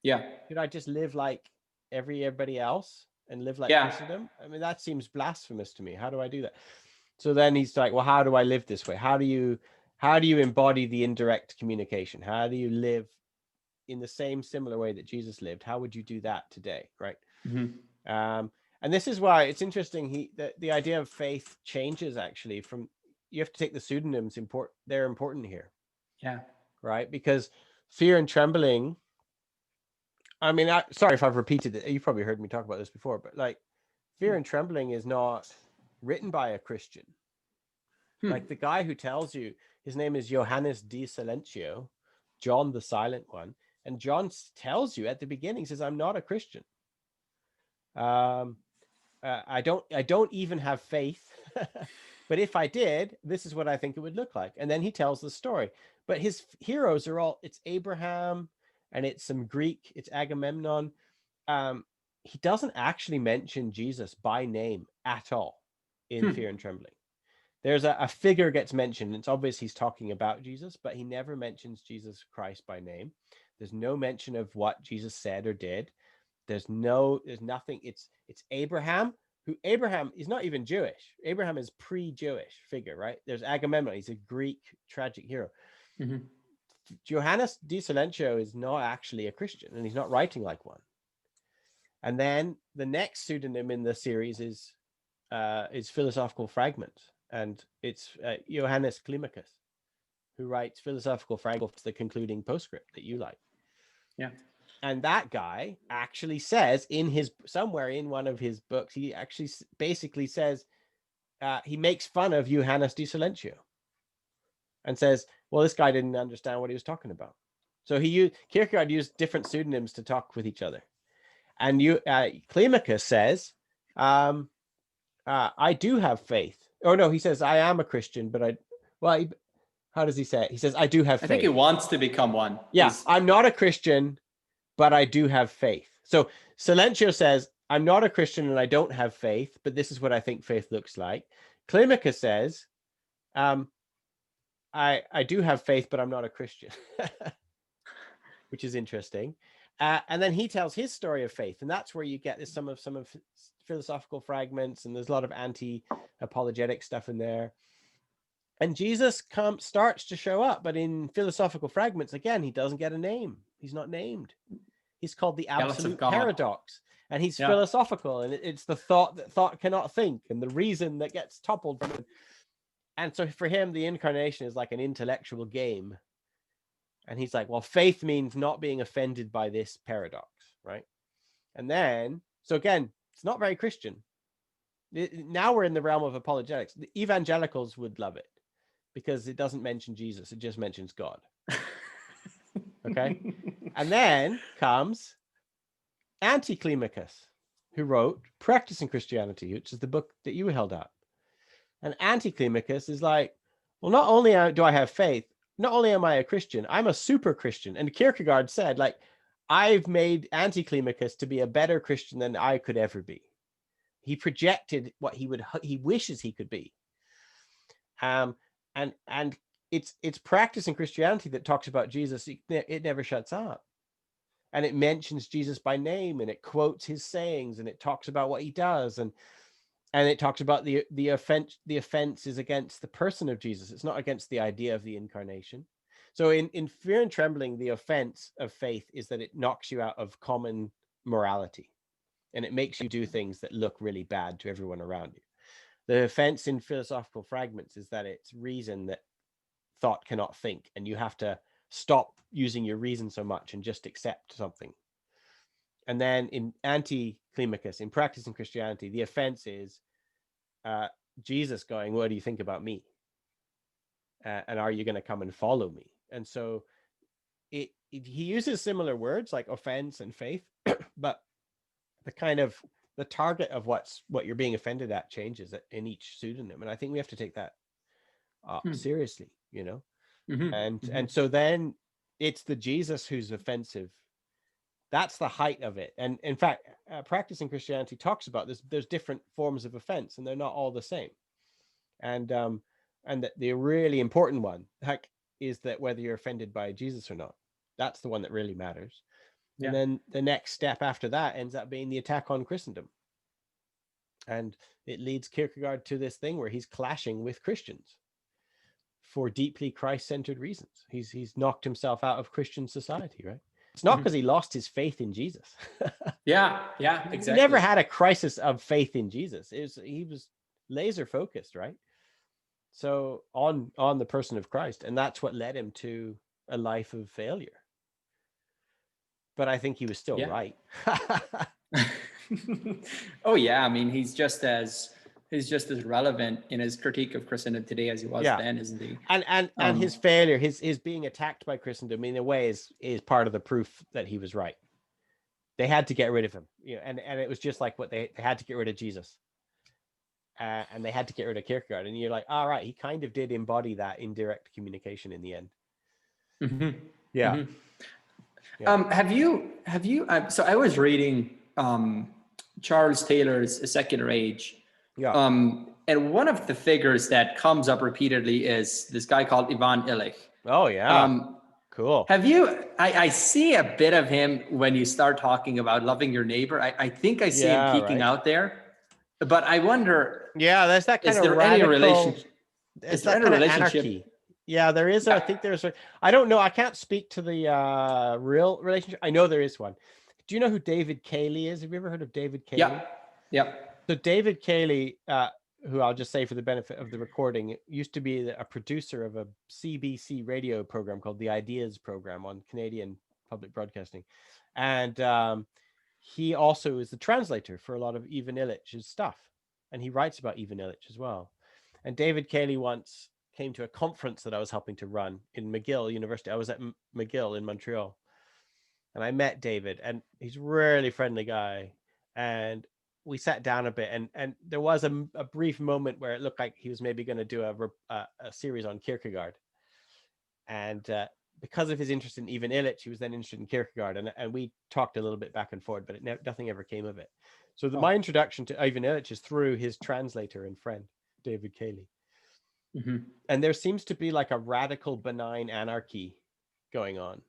Yeah. Should I just live like everybody else and live like Christendom? I mean, that seems blasphemous to me. How do I do that? So then he's like, well, how do I live this way? How do you embody the indirect communication? How do you live in the similar way that Jesus lived? How would you do that today? Right. And this is why it's interesting. The idea of faith changes actually from, you have to take the pseudonyms they're important here. Yeah. Right. Because Fear and Trembling, I mean, sorry if I've repeated it. You've probably heard me talk about this before, but like Fear and Trembling is not written by a Christian. Like the guy who tells you, his name is Johannes di Silentio, John the Silent One. And John tells you at the beginning, says, I'm not a Christian. I don't even have faith. But if I did, this is what I think it would look like. And then he tells the story. But his heroes are it's Abraham, and it's some Greek, it's Agamemnon. He doesn't actually mention Jesus by name at all in Fear and Trembling. There's a figure gets mentioned. It's obvious he's talking about Jesus, but he never mentions Jesus Christ by name. There's no mention of what Jesus said or did. There's nothing. It's Abraham. Abraham is not even Jewish. Abraham is pre-Jewish figure, right? There's Agamemnon. He's a Greek tragic hero. Johannes di Silentio is not actually a Christian, and he's not writing like one. And then the next pseudonym in the series is Philosophical Fragments, and it's Johannes Climacus, who writes Philosophical Fragments, the concluding postscript that you like. Yeah. And that guy actually says somewhere in one of his books, he actually basically says, he makes fun of Johannes de Silentio and says, well, this guy didn't understand what he was talking about. So Kierkegaard used different pseudonyms to talk with each other. And Climacus says, I do have faith. Oh, no, he says, I am a Christian, but how does he say it? He says, I do have faith. I think he wants to become one. Yeah, I'm not a Christian, but I do have faith. So Silentio says, I'm not a Christian and I don't have faith, but this is what I think faith looks like. Climacus says, I do have faith, but I'm not a Christian, which is interesting. And then he tells his story of faith, and that's where you get some of Philosophical Fragments, and there's a lot of anti-apologetic stuff in there. And Jesus starts to show up, but in Philosophical Fragments, again, he doesn't get a name. He's not named. He's called the absolute paradox, and he's philosophical, and it's the thought that thought cannot think, and the reason that gets toppled from it. And so for him, the incarnation is like an intellectual game. And he's like, well, faith means not being offended by this paradox, right? And then, so again, it's not very Christian. Now we're in the realm of apologetics. The evangelicals would love it because it doesn't mention Jesus. It just mentions God. Okay. And then comes Anti-Climacus, who wrote Practicing Christianity, which is the book that you held up. And Anti-Climacus is like, well, not only do I have faith, not only am I a Christian, I'm a super Christian. And Kierkegaard said, like, I've made Anti-Climacus to be a better Christian than I could ever be. He projected what he wishes he could be. And it's Practicing Christianity that talks about Jesus. It never shuts up. And it mentions Jesus by name, and it quotes his sayings, and it talks about what he does, and it talks about the offense is against the person of Jesus. It's not against the idea of the incarnation. So in Fear and Trembling, the offense of faith is that it knocks you out of common morality, and it makes you do things that look really bad to everyone around you. The offense in Philosophical Fragments is that it's reason that thought cannot think, and you have to stop using your reason so much and just accept something. And then in Anti-Climacus, in Practicing Christianity, the offense is Jesus going, what do you think about me? And are you going to come and follow me? And so he uses similar words like offense and faith, but the target of what you're being offended at changes in each pseudonym. And I think we have to take that seriously, you know? Mm-hmm. And so then it's the Jesus who's offensive. That's the height of it. And in fact, Practicing Christianity talks about this. There's different forms of offense, and they're not all the same. And that the really important one is that whether you're offended by Jesus or not, that's the one that really matters. Yeah. And then the next step after that ends up being the attack on Christendom. And it leads Kierkegaard to this thing where he's clashing with Christians for deeply Christ-centered reasons. He's knocked himself out of Christian society, right? It's not because he lost his faith in Jesus. Yeah, exactly. He never had a crisis of faith in Jesus. He was laser focused, right? So on the person of Christ, and that's what led him to a life of failure. But I think he was still right. Oh yeah, I mean he's just as relevant in his critique of Christendom today as he was then, isn't he? And his failure, his being attacked by Christendom in a way is part of the proof that he was right. They had to get rid of him, and it was just like what they had to get rid of Jesus, and they had to get rid of Kierkegaard. And you're like, all right, he kind of did embody that indirect communication in the end. Mm-hmm. Yeah. Mm-hmm. Yeah. Have you? So I was reading Charles Taylor's A Secular Age. Yeah. And one of the figures that comes up repeatedly is this guy called Ivan Illich. Oh yeah. Cool. Have you? I see a bit of him when you start talking about loving your neighbor. I think I see him peeking out there, but I wonder. Yeah, there's that kind of radical. Is there any relationship? Anarchy? Yeah, there is. I think there's. I don't know. I can't speak to the real relationship. I know there is one. do you know who David Cayley is? Have you ever heard of David Cayley? Yeah. Yeah. So David Cayley, who I'll just say for the benefit of the recording, used to be a producer of a CBC radio program called the Ideas Program on Canadian public broadcasting. And he also is the translator for a lot of Ivan Illich's stuff. And he writes about Ivan Illich as well. And David Cayley once came to a conference that I was helping to run in McGill University. I was at McGill in Montreal. And I met David, and he's a really friendly guy. And we sat down a bit, and there was a brief moment where it looked like he was maybe going to do a series on Kierkegaard. And because of his interest in Ivan Illich, he was then interested in Kierkegaard. And we talked a little bit back and forth, but nothing ever came of it. So my introduction to Ivan Illich is through his translator and friend, David Cayley. Mm-hmm. And there seems to be like a radical benign anarchy going on.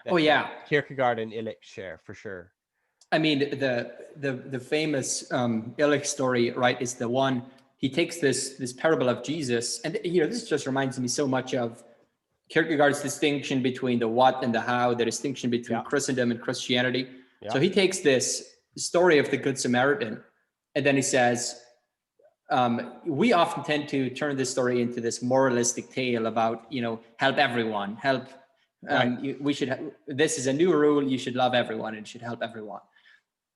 Oh yeah, Kierkegaard and Illich share for sure. I mean, the famous Illich story, right, is the one he takes this parable of Jesus, and this just reminds me so much of Kierkegaard's distinction between the what and the how, the distinction between Christendom and Christianity. Yeah. So he takes this story of the Good Samaritan, and then he says, we often tend to turn this story into this moralistic tale about, help everyone, help. We should. This is a new rule. You should love everyone and should help everyone.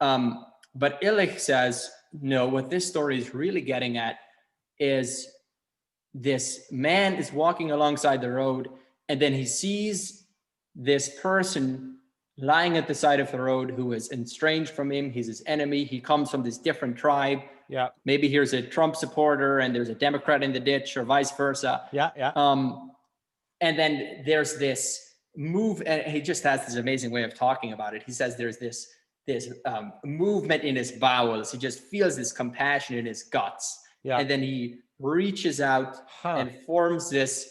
But Illich says, no. What this story is really getting at is this man is walking alongside the road, and then he sees this person lying at the side of the road who is estranged from him. He's his enemy. He comes from this different tribe. Yeah. Maybe here's a Trump supporter, and there's a Democrat in the ditch, or vice versa. Yeah. Yeah. And then there's this move, and he just has this amazing way of talking about it. He says there's this movement in his bowels. He just feels this compassion in his guts. Yeah. And then he reaches out and forms this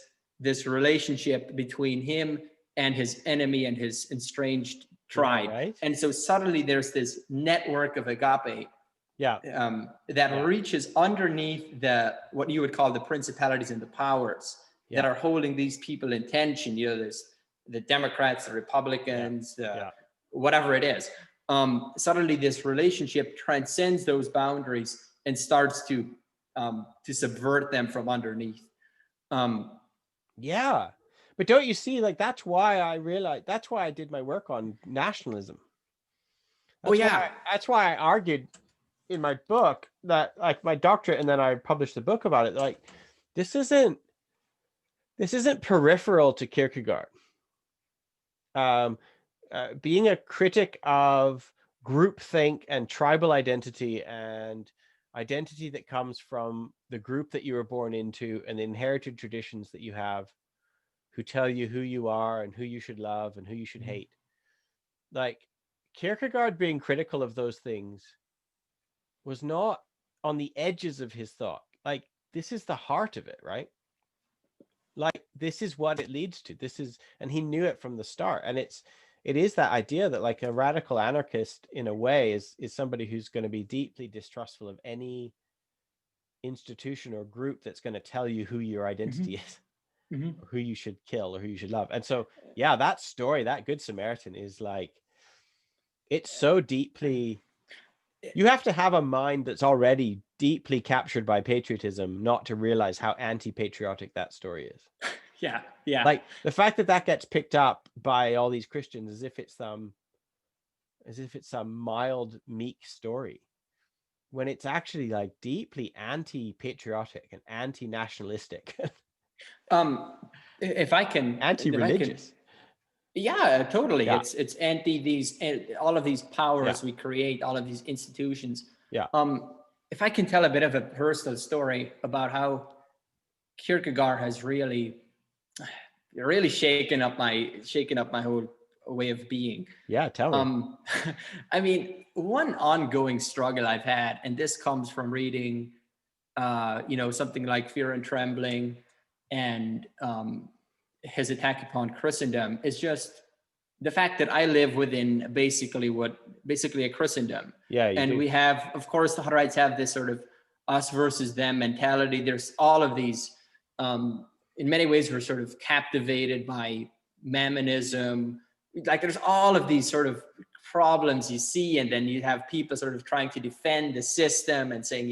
relationship between him and his enemy and his estranged tribe. Right. And so suddenly there's this network of agape that reaches underneath what you would call the principalities and the powers that are holding these people in tension. There's the Democrats, the Republicans, whatever it is. Suddenly this relationship transcends those boundaries and starts to subvert them from underneath. But don't you see, like, that's why I did my work on nationalism. That's why I argued in my book that, like, my doctorate, and then I published a book about it. Like, this isn't peripheral to Kierkegaard. Being a critic of groupthink and tribal identity and identity that comes from the group that you were born into and the inherited traditions that you have, who tell you who you are and who you should love and who you should hate. Like, Kierkegaard being critical of those things was not on the edges of his thought. Like, this is the heart of it, right? Like, this is what it leads to. And he knew it from the start. And it is that idea that, like, a radical anarchist in a way is somebody who's going to be deeply distrustful of any institution or group that's going to tell you who your identity is, or who you should kill or who you should love. And so, that story, that Good Samaritan, is like, it's so deeply, you have to have a mind that's already deeply captured by patriotism not to realize how anti-patriotic that story is. Yeah. Like, the fact that gets picked up by all these Christians as if it's some mild, meek story, when it's actually, like, deeply anti-patriotic and anti-nationalistic. If I can, anti-religious. Totally. Yeah. It's anti all of these powers we create, all of these institutions. Yeah. If I can tell a bit of a personal story about how Kierkegaard has really shaken up my whole way of being. Yeah, tell me. I mean, one ongoing struggle I've had, and this comes from reading, something like Fear and Trembling, and his attack upon Christendom, is just the fact that I live within basically a Christendom. Yeah. And we have, of course, the Hutterites have this sort of us versus them mentality. There's all of these, in many ways, we're sort of captivated by mammonism. Like, there's all of these sort of problems you see, and then you have people sort of trying to defend the system and saying,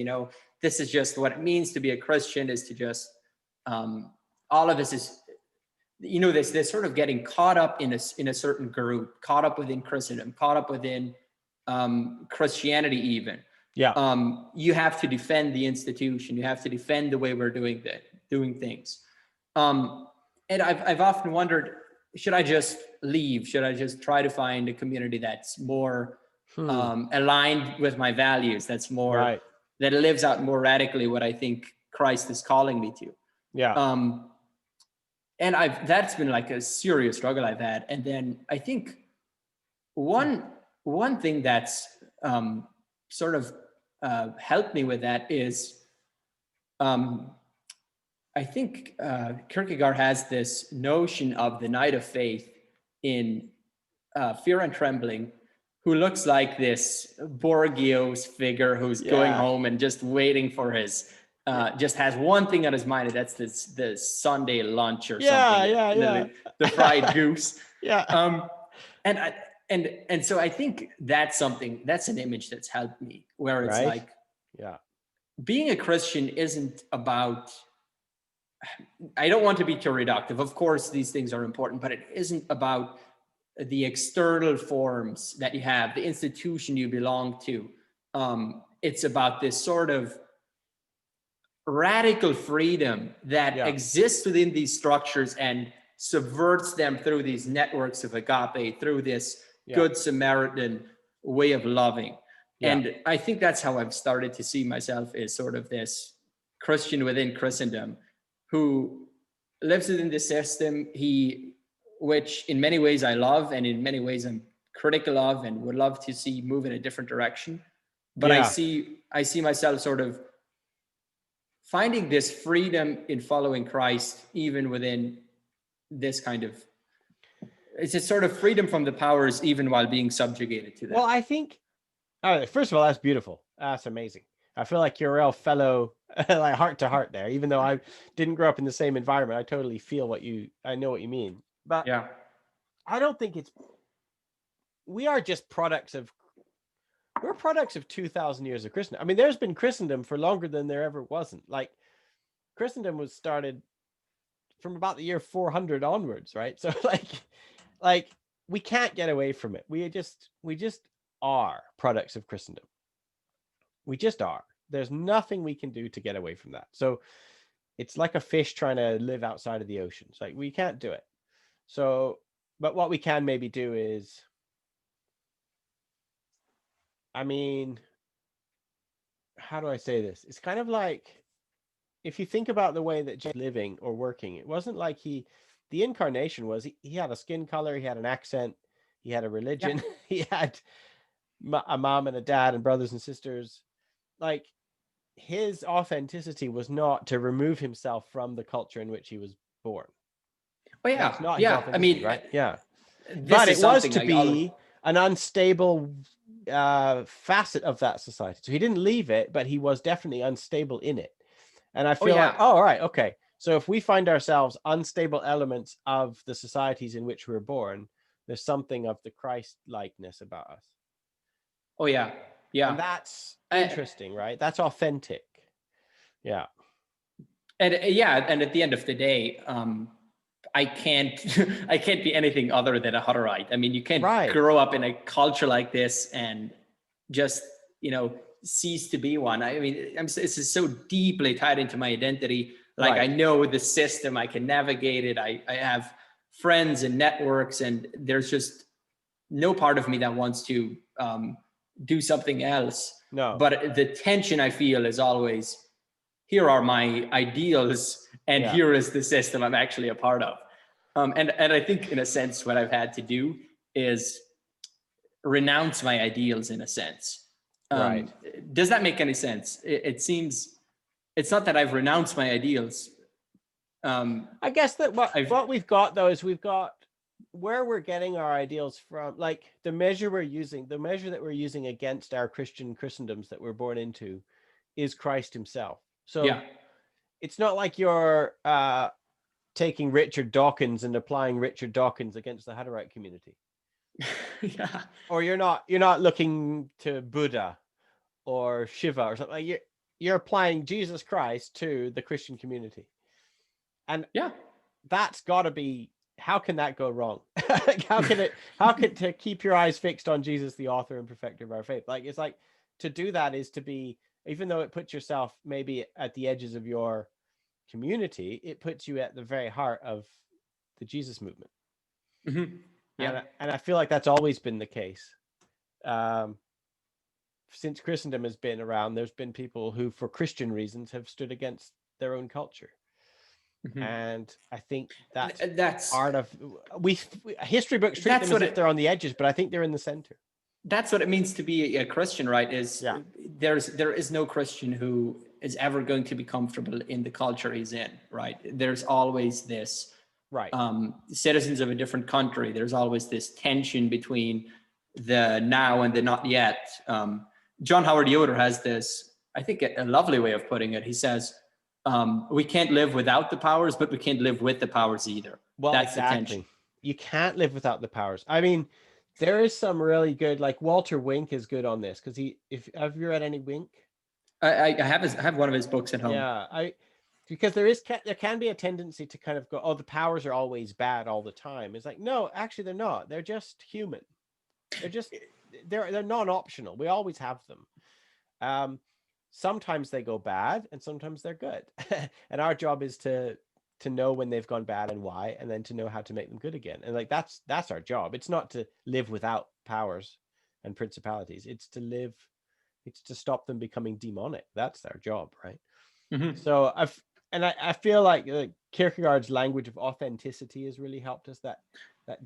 this is just what it means to be a Christian, is to just all of this is, this sort of getting caught up in a certain group, caught up within Christendom, caught up within Christianity even. Yeah. You have to defend the institution. You have to defend the way we're doing things. And I've often wondered, should I just leave? Should I just try to find a community that's more aligned with my values, that's more, that lives out more radically what I think Christ is calling me to? Yeah. And that's been like a serious struggle I've had. And then I think one thing that's sort of helped me with that is I think Kierkegaard has this notion of the knight of faith in Fear and Trembling, who looks like this Borgios figure who's going home and just waiting for his, just has one thing on his mind, and that's the Sunday lunch or something. The fried goose. And so I think that's an image that's helped me, where it's like, being a Christian isn't about, I don't want to be too reductive. Of course, these things are important, but it isn't about the external forms that you have, the institution you belong to. It's about this sort of radical freedom that exists within these structures and subverts them through these networks of agape, through this good Samaritan way of loving. And I think that's how I've started to see myself, as sort of this Christian within Christendom who lives within the system, which in many ways I love, and in many ways I'm critical of and would love to see move in a different direction. But I see myself sort of finding this freedom in following Christ, even within this kind of, it's a sort of freedom from the powers, even while being subjugated to them. Well, I think, first of all, that's beautiful. That's amazing. I feel like you're a real fellow, like heart to heart there. Even though I didn't grow up in the same environment, I totally feel I know what you mean. But I don't think we are just we're products of 2,000 years of Christendom. I mean, there's been Christendom for longer than there ever wasn't. Like, Christendom was started from about the year 400 onwards, right? So like we can't get away from it. We just are products of Christendom. We just are. There's nothing we can do to get away from that. So it's like a fish trying to live outside of the ocean. It's like, we can't do it. So, but what we can maybe do is, I mean, how do I say this? It's kind of like, if you think about the way that Jesus was living or working, it wasn't like the incarnation was, he had a skin color, he had an accent, he had a religion, he had a mom and a dad and brothers and sisters. Like, his authenticity was not to remove himself from the culture in which he was born. Oh yeah, that's not his authenticity, right? But it was to be an unstable facet of that society. So he didn't leave it, but he was definitely unstable in it. And I feel like, all right, okay. So if we find ourselves unstable elements of the societies in which we're born, there's something of the Christ-likeness about us. Oh yeah. And that's interesting, right? That's authentic. Yeah. And and at the end of the day, I can't be anything other than a Hutterite. I mean, you can't grow up in a culture like this and just, cease to be one. I mean, this is so deeply tied into my identity. Like, I know the system, I can navigate it. I have friends and networks, and there's just no part of me that wants to do something else. No. But the tension I feel is always, here are my ideals, and here is the system I'm actually a part of. And I think, in a sense, what I've had to do is renounce my ideals, in a sense. Does that make any sense? It seems, it's not that I've renounced my ideals. I guess that what we've got, though, is we've got where we're getting our ideals from, like the measure that we're using against our Christendoms that we're born into is Christ himself. So it's not like you're taking Richard Dawkins and applying Richard Dawkins against the Hutterite community. Yeah. or you're not looking to Buddha or Shiva or something. Like you're applying Jesus Christ to the Christian community, and Yeah. that's got to be, how can that go wrong? Like, how can to keep your eyes fixed on Jesus, the author and perfecter of our faith? Like, it's like, to do that is to be, even though it puts yourself maybe at the edges of your community, it puts you at the very heart of the Jesus movement. Yeah. And I feel like that's always been the case. Since Christendom has been around, there's been people who, for Christian reasons, have stood against their own culture. And I think that's part of, history books treat them as if they're on the edges, but I think they're in the center. That's what it means to be a Christian, right? There is no Christian who is ever going to be comfortable in the culture he's in, right? There's always this, right? Citizens of a different country. There's always this tension between the now and the not yet. John Howard Yoder has this, I think, a lovely way of putting it. He says, we can't live without the powers, but we can't live with the powers either. Well, that's exactly. the tension. You can't live without the powers. I mean, there is some really good, like Walter Wink is good on this, because have you read any Wink? I have one of his books at home. Yeah, because there can be a tendency to kind of go, oh, the powers are always bad all the time. It's like, no, actually they're not. They're just human. They're non-optional. We always have them. Sometimes they go bad and sometimes they're good. And our job is to know when they've gone bad and why, and then to know how to make them good again. And like, that's our job. It's not to live without powers and principalities. It's to stop them becoming demonic. That's our job, right? So I feel like Kierkegaard's language of authenticity has really helped us, that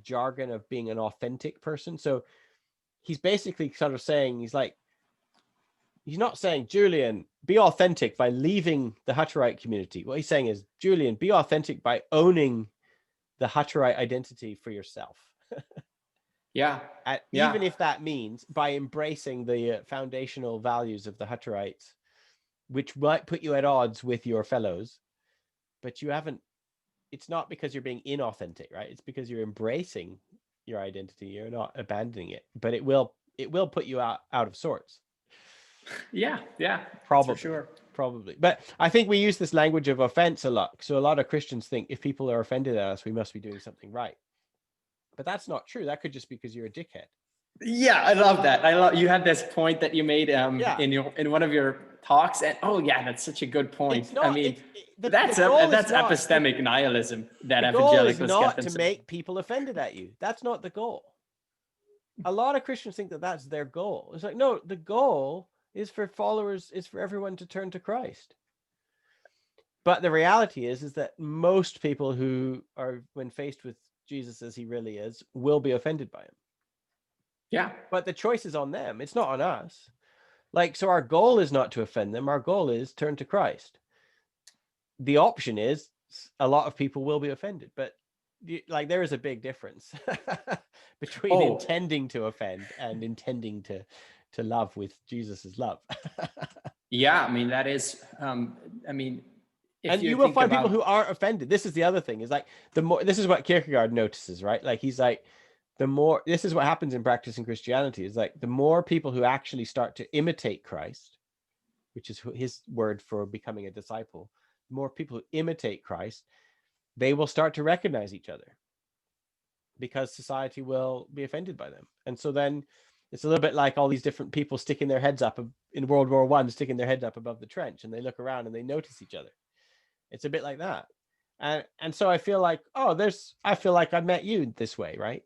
jargon of being an authentic person. So he's basically sort of saying, he's not saying, Julian, be authentic by leaving the Hutterite community. What he's saying is, Julian, be authentic by owning the Hutterite identity for yourself. Even if that means by embracing the foundational values of the Hutterites, which might put you at odds with your fellows, but it's not because you're being inauthentic, right? It's because you're embracing your identity. You're not abandoning it, but it will put you out of sorts. Yeah, probably, for sure. Probably. But I think we use this language of offense a lot. So a lot of Christians think if people are offended at us, we must be doing something right. But that's not true. That could just be because you're a dickhead. Yeah, I love that. You had this point that you made in one of your talks, and that's such a good point. That's epistemic nihilism that evangelicals get themselves. The goal is not to make people offended at you. That's not the goal. A lot of Christians think that that's their goal. It's like, no, the goal is for everyone to turn to Christ. But the reality is that most people who are, when faced with Jesus as he really is, will be offended by him. Yeah. But the choice is on them. It's not on us. So our goal is not to offend them. Our goal is turn to Christ. The option is a lot of people will be offended, but there is a big difference between intending to offend and intending to love with Jesus's love. Yeah, I mean, that is, and you will find people who aren't offended. This is the other thing, is this is what Kierkegaard notices, right? He's like, this is what happens in practicing Christianity, is the more people who actually start to imitate Christ, which is his word for becoming a disciple, the more people who imitate Christ, they will start to recognize each other, because society will be offended by them. And so then it's a little bit like all these different people sticking their heads up in World War I, sticking their heads up above the trench, and they look around and they notice each other. It's a bit like that. And so I feel like, I met you this way, right?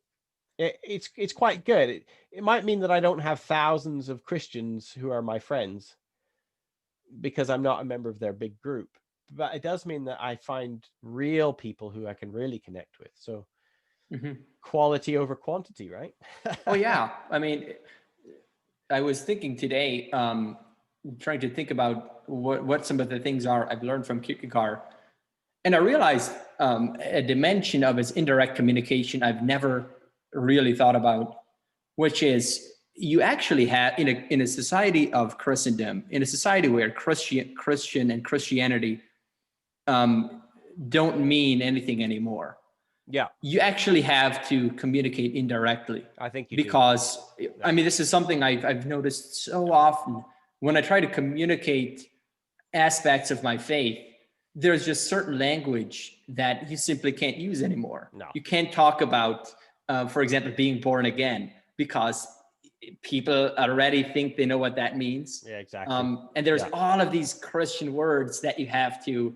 It's quite good. It might mean that I don't have thousands of Christians who are my friends because I'm not a member of their big group, but it does mean that I find real people who I can really connect with. So quality over quantity, right? Oh yeah. I mean, I was thinking today, trying to think about what some of the things are I've learned from Kierkegaard, and I realized a dimension of his indirect communication I've never really thought about, which is, you actually have in a society of Christendom, in a society where Christian and Christianity don't mean anything anymore. Yeah, you actually have to communicate indirectly. I think you because I mean, this is something I've noticed so often when I try to communicate aspects of my faith. There's just certain language that you simply can't use anymore. No. You can't talk about, for example, being born again, because people already think they know what that means. Yeah, exactly. And there's all of these Christian words that you have to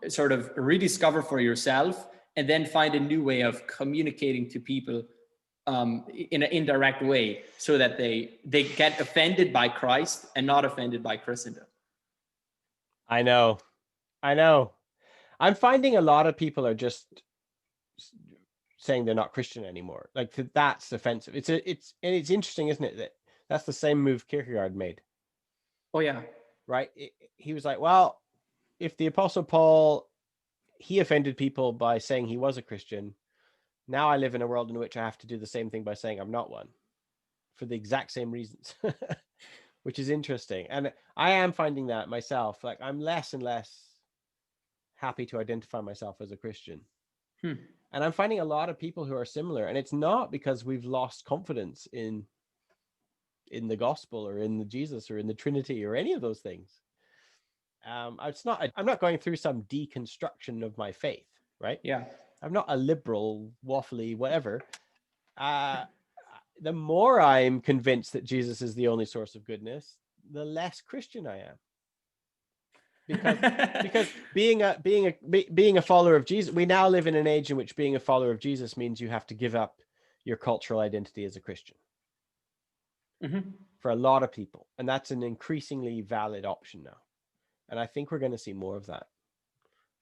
sort of rediscover for yourself, and then find a new way of communicating to people in an indirect way, so that they get offended by Christ and not offended by Christendom. I know. I'm finding a lot of people are just saying they're not Christian anymore. Like, that's offensive. It's interesting, isn't it, that that's the same move Kierkegaard made. Oh yeah. Right? He was like, well, if the Apostle Paul, he offended people by saying he was a Christian, now I live in a world in which I have to do the same thing by saying I'm not one, for the exact same reasons. Which is interesting. And I am finding that myself. Like, I'm less and less happy to identify myself as a Christian. And I'm finding a lot of people who are similar. And it's not because we've lost confidence in the gospel or in the Jesus or in the Trinity or any of those things. I'm not going through some deconstruction of my faith, right? Yeah. I'm not a liberal, waffly, whatever. The more I'm convinced that Jesus is the only source of goodness, the less Christian I am. Because being a follower of Jesus, we now live in an age in which being a follower of Jesus means you have to give up your cultural identity as a Christian. For a lot of people, and that's an increasingly valid option now. And I think we're going to see more of that.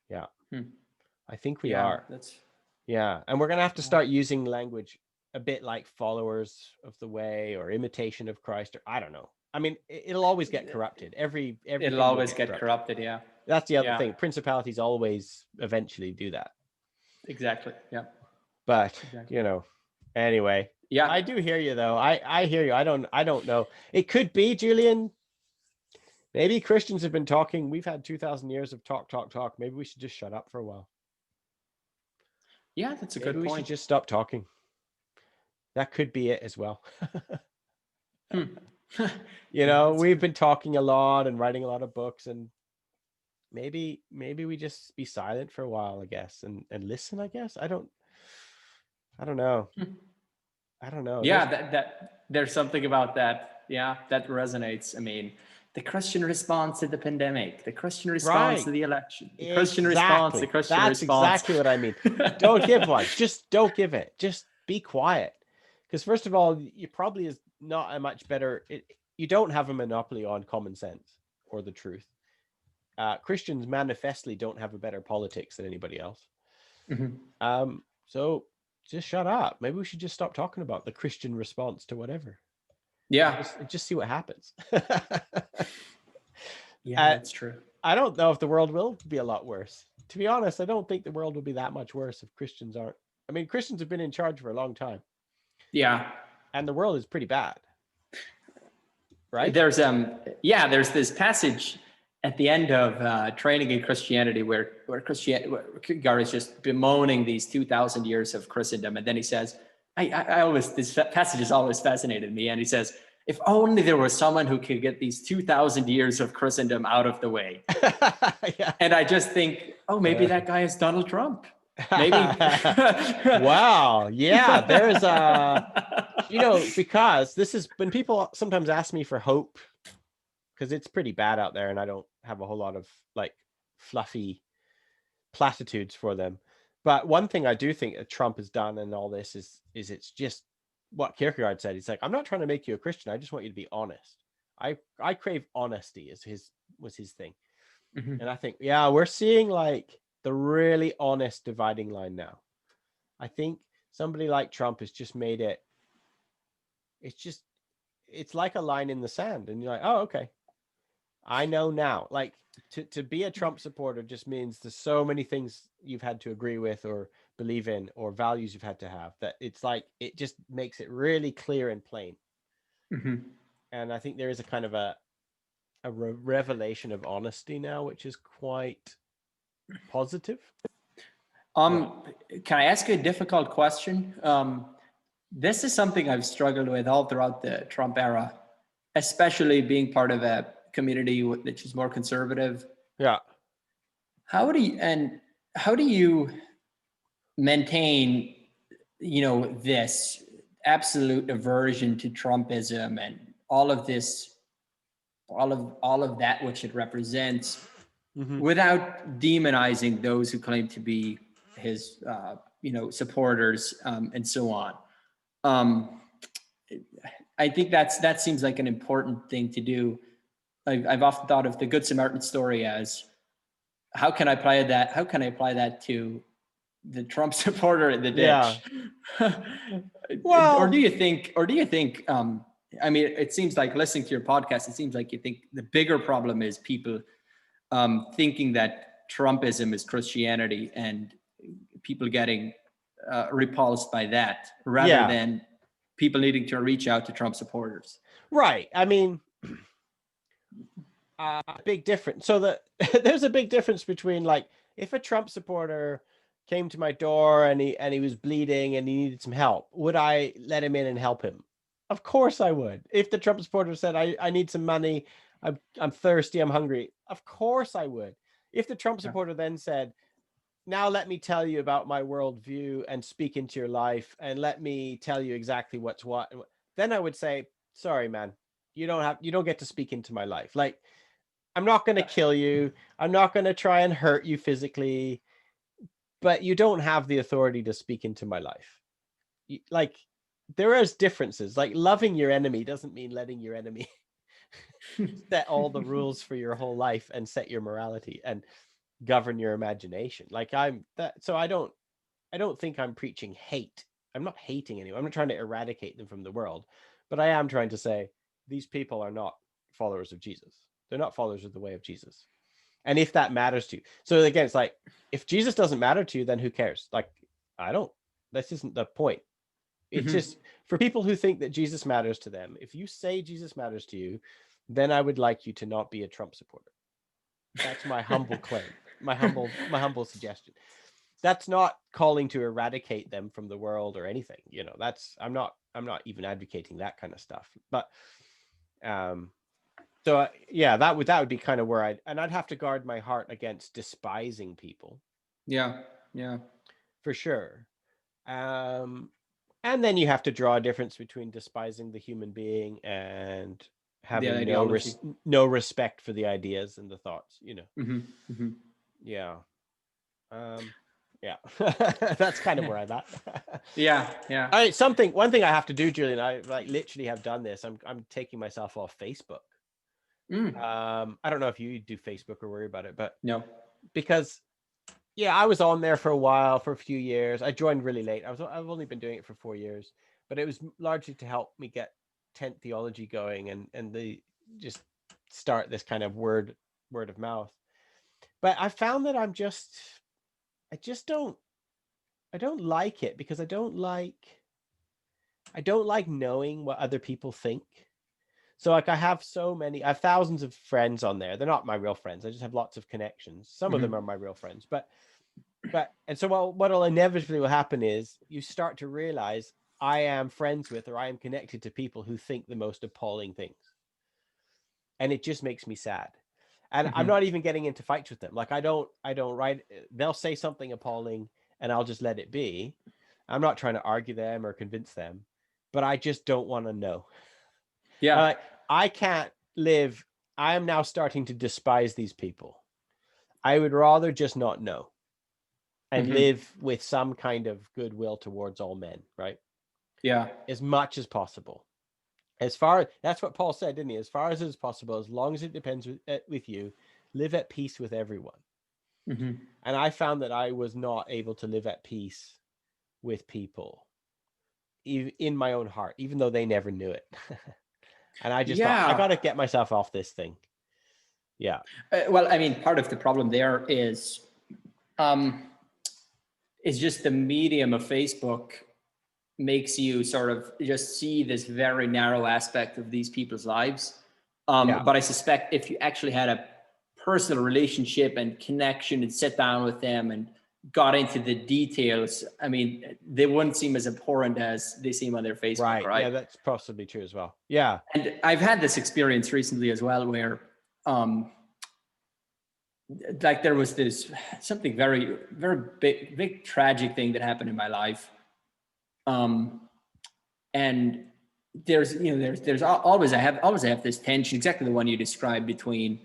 Yeah. I think we are. Yeah. And we're going to have to start using language a bit like followers of the way or imitation of Christ, or I don't know. I mean, it'll always get corrupted. It'll always get corrupted. Yeah. That's the other thing. Principalities always eventually do that. Exactly. Yeah. But, anyway. Yeah. I do hear you though. I hear you. I don't know. It could be, Julian. Maybe Christians have been talking. We've had 2,000 years of talk. Maybe we should just shut up for a while. Yeah, that's a good point. We should just stop talking. That could be it as well. We've been talking a lot and writing a lot of books, and maybe we just be silent for a while, I guess, and listen, I guess. I don't know. I don't know. Yeah, there's something about that. Yeah, that resonates. I mean, the Christian response to the pandemic, the Christian response to the election, the Christian response, the Christian response. That's exactly what I mean. Don't give one. Just don't give it. Just be quiet. Because first of all, you probably is not a much better. You don't have a monopoly on common sense or the truth. Christians manifestly don't have a better politics than anybody else. So just shut up. Maybe we should just stop talking about the Christian response to whatever. Yeah. Just see what happens. Yeah, that's true. I don't know if the world will be a lot worse. To be honest, I don't think the world will be that much worse if Christians aren't. I mean, Christians have been in charge for a long time. Yeah. And the world is pretty bad. Right? There's this passage at the end of Training in Christianity where Kierkegaard is just bemoaning these 2,000 years of Christendom. And then he says, this passage has always fascinated me. And he says, if only there was someone who could get these 2,000 years of Christendom out of the way. Yeah. And I just think, maybe that guy is Donald Trump. Maybe. Wow. Yeah. There's because this is when people sometimes ask me for hope, because it's pretty bad out there and I don't have a whole lot of like fluffy platitudes for them. But one thing I do think that Trump has done in all this is it's just what Kierkegaard said. He's like, I'm not trying to make you a Christian. I just want you to be honest. I crave honesty was his thing. And I think, we're seeing like the really honest dividing line now. I think somebody like Trump has just made it. It's like a line in the sand, and you're like, oh, okay. I know now. Like to be a Trump supporter just means there's so many things you've had to agree with or believe in or values you've had to have that it's like it just makes it really clear and plain. And I think there is a kind of a revelation of honesty now, which is quite positive. Can I ask you a difficult question? This is something I've struggled with all throughout the Trump era, especially being part of a community which is more conservative. Yeah. How do you maintain, this absolute aversion to Trumpism and all of this, all of that which it represents, without demonizing those who claim to be his, supporters, and so on? I think that seems like an important thing to do. I've often thought of the Good Samaritan story as, how can I apply that to the Trump supporter in the ditch? Yeah. Well, or do you think, I mean, it seems like, listening to your podcast, it seems like you think the bigger problem is people thinking that Trumpism is Christianity, and people getting repulsed by that, rather than people needing to reach out to Trump supporters. Right. I mean, big difference. So there's a big difference between, like, if a Trump supporter came to my door and he was bleeding and he needed some help, would I let him in and help him? Of course I would. If the Trump supporter said, I need some money, I'm thirsty, I'm hungry, of course I would. If the Trump supporter then said, now let me tell you about my worldview and speak into your life, and let me tell you exactly what's what, then I would say, sorry, man, you don't get to speak into my life. Like, I'm not going to kill you. I'm not going to try and hurt you physically, but you don't have the authority to speak into my life. Like, there is differences. Like, loving your enemy doesn't mean letting your enemy set all the rules for your whole life and set your morality and govern your imagination. Like, so I don't think I'm preaching hate. I'm not hating anyone. I'm not trying to eradicate them from the world, but I am trying to say these people are not followers of Jesus. They're not followers of the way of Jesus. And if that matters to you, so again, it's like, if Jesus doesn't matter to you, then who cares? Like, this isn't the point. It's just for people who think that Jesus matters to them. If you say Jesus matters to you, then I would like you to not be a Trump supporter. That's my humble claim, my humble suggestion. That's not calling to eradicate them from the world or anything. I'm not even advocating that kind of stuff. But so yeah, that would be kind of where I'd have to guard my heart against despising people. Yeah, for sure. And then you have to draw a difference between despising the human being and having no respect for the ideas and the thoughts. Yeah. Yeah. That's kind of where I'm at. Yeah. One thing I have to do, Julian, I literally have done this. I'm taking myself off Facebook. I don't know if you do Facebook or worry about it, but no, because I was on there for a while, for a few years. I joined really late. I've only been doing it for 4 years, but it was largely to help me get Tent Theology going and the just start this kind of word of mouth. But I found that I don't like it, because I don't like knowing what other people think. So like, I have thousands of friends on there. They're not my real friends. I just have lots of connections. Some of them are my real friends, and so what'll inevitably will happen is you start to realize I am friends with, or I am connected to people who think the most appalling things. And it just makes me sad. And I'm not even getting into fights with them. Like, I don't write, they'll say something appalling and I'll just let it be. I'm not trying to argue them or convince them, but I just don't want to know. Yeah. I can't live. I am now starting to despise these people. I would rather just not know and live with some kind of goodwill towards all men, right? Yeah. As much as possible. That's what Paul said, didn't he? As far as it is possible, as long as it depends with you, live at peace with everyone. And I found that I was not able to live at peace with people in my own heart, even though they never knew it. And I just thought, I got to get myself off this thing. Yeah. Well, I mean, part of the problem there is just the medium of Facebook makes you sort of just see this very narrow aspect of these people's lives. But I suspect if you actually had a personal relationship and connection and sit down with them and got into the details, I mean, they wouldn't seem as abhorrent as they seem on their Facebook, right? Yeah, that's possibly true as well. Yeah. And I've had this experience recently as well, where like there was this something very, very big tragic thing that happened in my life. And there's, you know, there's always, I have this tension, exactly the one you described, between,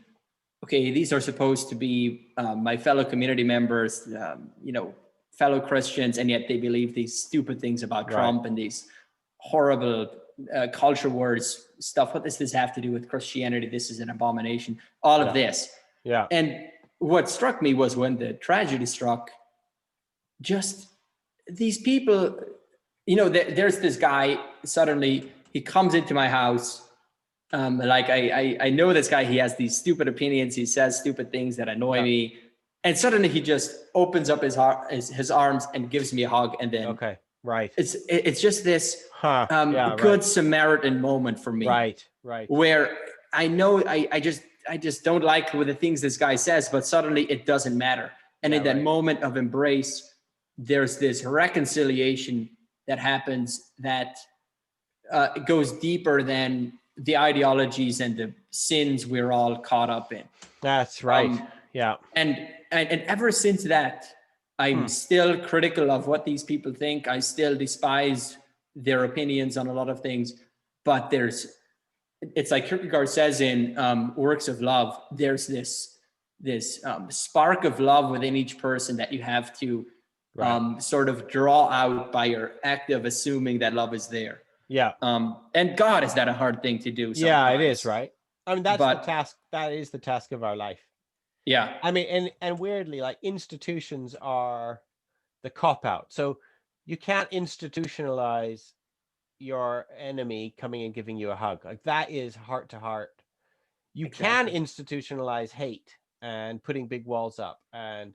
okay, these are supposed to be my fellow community members, you know, fellow Christians, and yet they believe these stupid things about Trump and these horrible culture wars stuff. What does this have to do with Christianity? This is an abomination. All of this. Yeah. And what struck me was, when the tragedy struck, just these people, you know, there's this guy, suddenly he comes into my house. Like I know this guy, he has these stupid opinions, he says stupid things that annoy me. And suddenly he just opens up his arms and gives me a hug. And then, it's just this good Samaritan moment for me. Right. Where I know I just don't like the things this guy says, but suddenly it doesn't matter. And in that moment of embrace, there's this reconciliation that happens that goes deeper than the ideologies and the sins we're all caught up in. That's right. And ever since that, I'm still critical of what these people think. I still despise their opinions on a lot of things, but it's like Kierkegaard says in Works of Love, there's this spark of love within each person that you have to sort of draw out by your act of assuming that love is there. And God, is that a hard thing to do sometimes? Yeah, it is, right? I mean, that's the task. That is the task of our life. Yeah. I mean, and weirdly, like, institutions are the cop-out. So you can't institutionalize your enemy coming and giving you a hug. Like, that is heart to heart. You can institutionalize hate and putting big walls up. And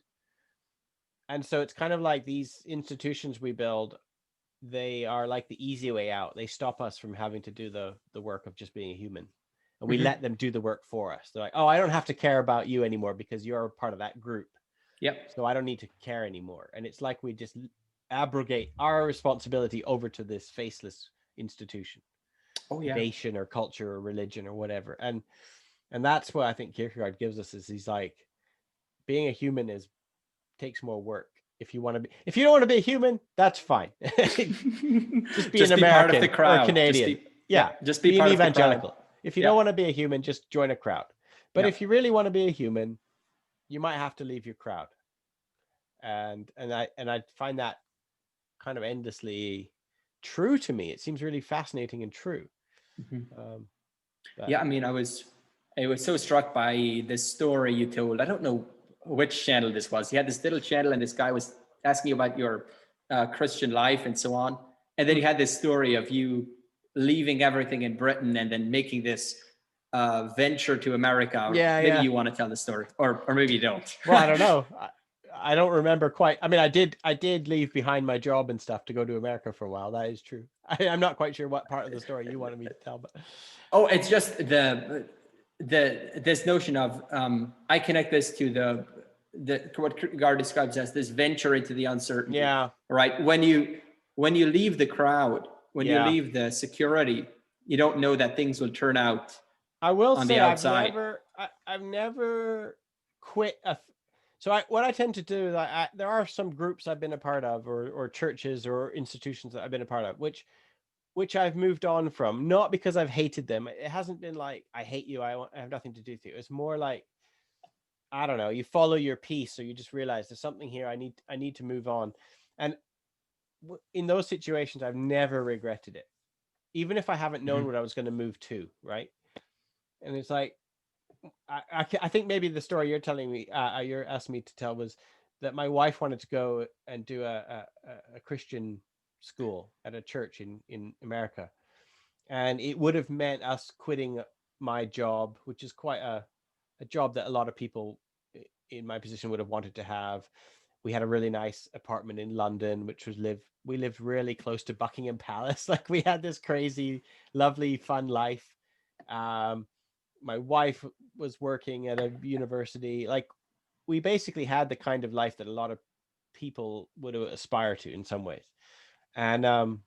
so it's kind of like these institutions we build, they are like the easy way out. They stop us from having to do the work of just being a human. And we let them do the work for us. They're like, oh, I don't have to care about you anymore because you're part of that group. So I don't need to care anymore. And it's like we just abrogate our responsibility over to this faceless institution. Nation or culture or religion or whatever. And that's what I think Kierkegaard gives us, is he's like, being a human takes more work. If you don't want to be a human, that's fine. just be an American, part of the crowd, or Canadian. Just be an part evangelical. Of the crowd. If you don't want to be a human, just join a crowd. But if you really want to be a human, you might have to leave your crowd. And I find that kind of endlessly true to me. It seems really fascinating and true. I mean, I was so struck by this story you told. I don't know which channel this was. You had this little channel, and this guy was asking you about your Christian life and so on. And then you had this story of you leaving everything in Britain and then making this venture to America. Maybe you want to tell the story, or maybe you don't. Well, I don't know. I don't remember quite. I mean, I did leave behind my job and stuff to go to America for a while. That is true. I'm not quite sure what part of the story you wanted me to tell, but it's just this notion of I connect this to what Kierkegaard describes as this venture into the uncertainty. Right. When you leave the crowd, when you leave the security, you don't know that things will turn out. I will on say the outside. I've never quit what I tend to do is there are some groups I've been a part of, or churches or institutions that I've been a part of, which I've moved on from, not because I've hated them. It hasn't been like, I hate you, I have nothing to do with you. It's more like, I don't know, you follow your peace, or you just realize there's something here, I need to move on. And in those situations, I've never regretted it, even if I haven't known what I was going to move to, right? And it's like, I think maybe the story you're telling me, you're asking me to tell, was that my wife wanted to go and do a Christian school at a church in America. And it would have meant us quitting my job, which is quite a job that a lot of people in my position would have wanted to have. We had a really nice apartment in London, we lived really close to Buckingham Palace. Like, we had this crazy, lovely, fun life. My wife was working at a university. Like, we basically had the kind of life that a lot of people would aspire to in some ways. And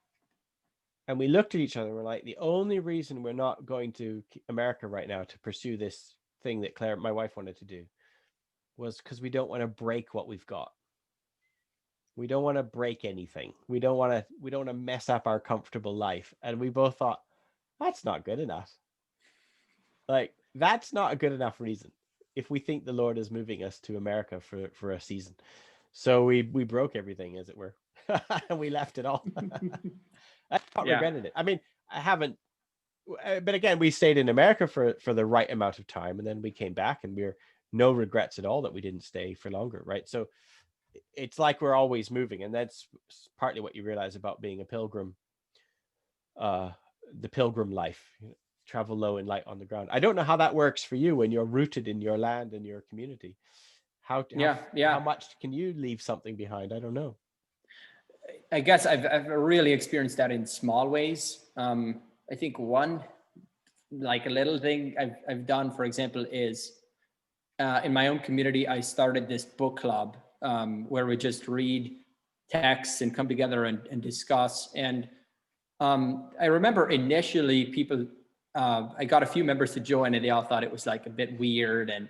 we looked at each other and we're like, the only reason we're not going to America right now to pursue this thing that Claire, my wife, wanted to do was because we don't want to break what we've got. We don't want to break anything. We don't want to mess up our comfortable life. And we both thought, that's not good enough. Like, that's not a good enough reason if we think the Lord is moving us to America for a season. So we broke everything, as it were, and we left it all. I not regretted it. I mean, I haven't, but again, we stayed in America for the right amount of time, and then we came back, and we're no regrets at all that we didn't stay for longer, right? So it's like we're always moving, and that's partly what you realize about being a pilgrim, the pilgrim life. Travel low and light on the ground. I don't know how that works for you when you're rooted in your land and your community. How much can you leave something behind? I don't know. I guess I've really experienced that in small ways. I think one, like a little thing I've done, for example, is in my own community, I started this book club where we just read texts and come together and discuss. And I remember initially people, I got a few members to join and they all thought it was like a bit weird and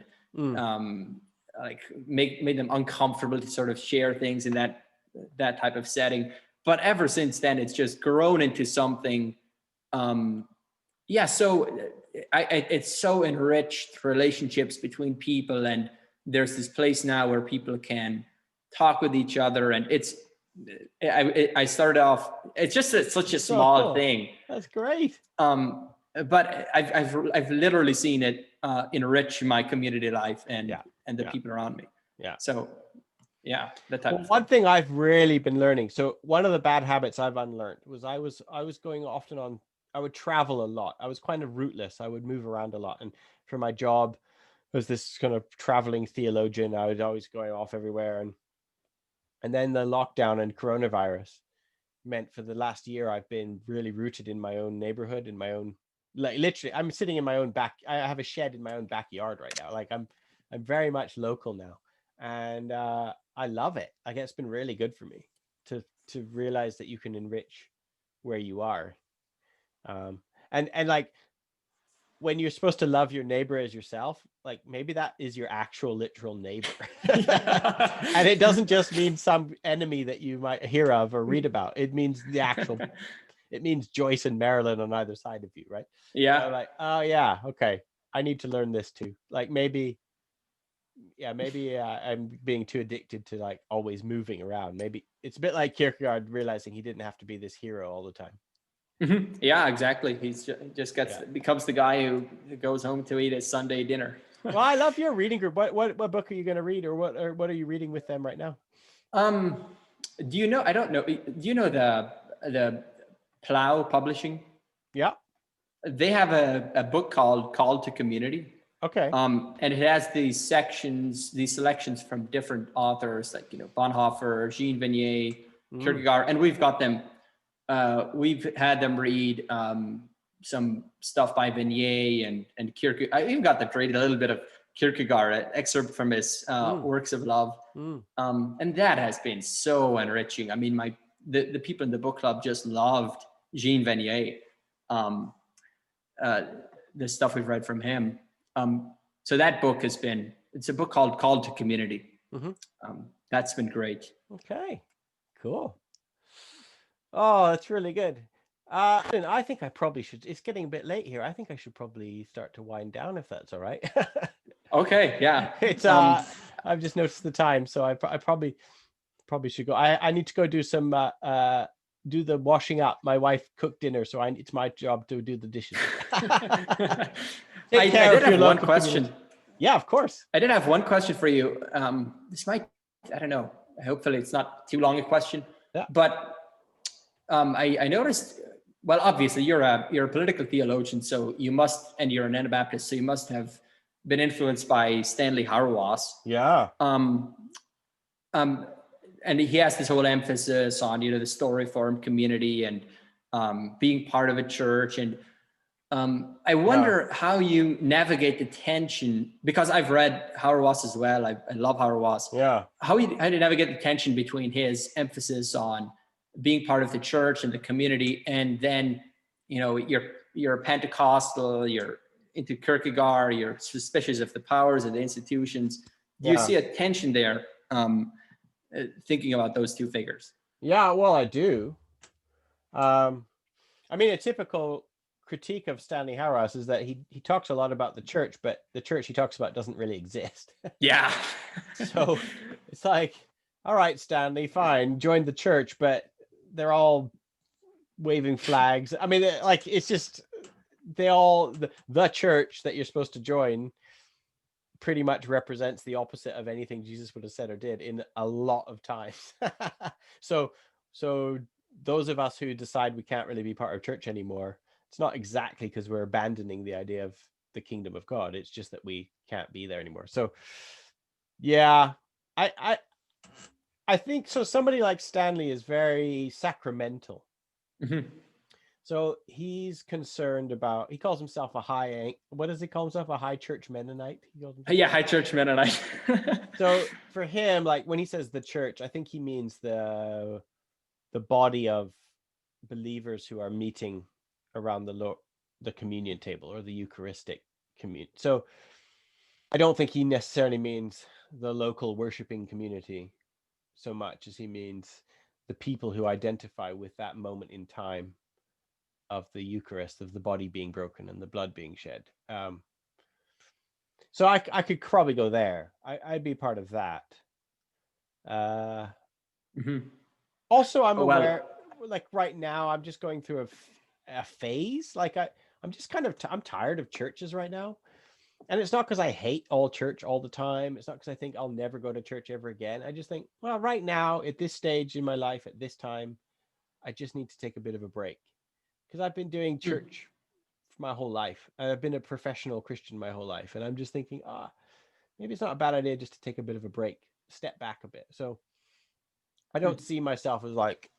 like made them uncomfortable to sort of share things in that type of setting. But ever since then, it's just grown into something. So it's so enriched relationships between people, and there's this place now where people can talk with each other, and I started off, it's just such a small thing. That's great. But I've literally seen it enrich my community life and the people around me. Yeah. So that type of thing. One thing I've really been learning. So one of the bad habits I've unlearned was I was going often on. I would travel a lot. I was kind of rootless. I would move around a lot, and for my job, I was this kind of traveling theologian. I was always going off everywhere, and then the lockdown and coronavirus meant for the last year I've been really rooted in my own neighborhood, in my own, like literally I'm sitting in my own back. I have a shed in my own backyard right now. Like I'm very much local now, and I love it. Like it's been really good for me to realize that you can enrich where you are, and like when you're supposed to love your neighbor as yourself, like maybe that is your actual literal neighbor. And it doesn't just mean some enemy that you might hear of or read about. It means it means Joyce and Marilyn on either side of you, right? Yeah. So like, oh yeah, okay. I need to learn this too. Like maybe I'm being too addicted to like always moving around. Maybe it's a bit like Kierkegaard realizing he didn't have to be this hero all the time. Mm-hmm. Yeah, exactly. He's just becomes the guy who goes home to eat his Sunday dinner. Well, I love your reading group. What book are you going to read, or what are you reading with them right now? Do you know? I don't know. Do you know the Plough Publishing? Yeah. They have a book called Call to Community. Okay. And it has these selections from different authors, like Bonhoeffer, Jean Vanier, Kierkegaard, and we've got them. We've had them read some stuff by Vanier and Kirkuk. I even got them to read a little bit of Kierkegaard, an excerpt from his Works of Love. And that has been so enriching. I mean, the people in the book club just loved Jean Vanier, the stuff we've read from him. So that book it's a book called Call to Community. That's been great. Okay, cool. Oh, that's really good. I think I probably should, it's getting a bit late here. I think I should probably start to wind down if that's all right. Okay, yeah. It's I've just noticed the time, so I probably should go. I need to go do some do the washing up. My wife cooked dinner, so it's my job to do the dishes. I did have one question. Yeah, of course. I did have one question for you. This might, I don't know, hopefully it's not too long a question. Yeah. But I noticed, well, obviously you're a political theologian, so you must, and you're an Anabaptist, so you must have been influenced by Stanley Hauerwas. Yeah. And he has this whole emphasis on, the story form community and being part of a church. And I wonder how you navigate the tension, because I've read Hauerwas as well. I love Hauerwas. Yeah. How do you navigate the tension between his emphasis on being part of the church and the community, and then, you're Pentecostal, you're into Kierkegaard, you're suspicious of the powers of the institutions. Do you see a tension there, thinking about those two figures? Yeah, well, I do. I mean, a typical critique of Stanley Hauerwas is that he talks a lot about the church, but the church he talks about doesn't really exist. Yeah. So it's like, all right, Stanley, fine, join the church, but they're all waving flags. I mean, like, it's just, the church that you're supposed to join pretty much represents the opposite of anything Jesus would have said or did in a lot of times. So those of us who decide we can't really be part of church anymore, it's not exactly because we're abandoning the idea of the kingdom of God. It's just that we can't be there anymore. So yeah, I think so. Somebody like Stanley is very sacramental. Mm-hmm. So he's concerned about, he calls himself what does he call himself? A high church Mennonite? Yeah, high church Mennonite. So for him, like when he says the church, I think he means the body of believers who are meeting around the communion table or the Eucharistic communion. So I don't think he necessarily means the local worshiping community so much as he means the people who identify with that moment in time of the Eucharist, of the body being broken and the blood being shed. So I could probably go there. I'd be part of that. Also, I'm aware, like right now, I'm just going through a phase. Like I'm just kind of, I'm tired of churches right now. And it's not because I hate all church all the time. It's not because I think I'll never go to church ever again. I just think, well, right now, at this stage in my life, at this time, I just need to take a bit of a break. Because I've been doing church for my whole life. I've been a professional Christian my whole life. And I'm just thinking, maybe it's not a bad idea just to take a bit of a break, step back a bit. So I don't see myself as like,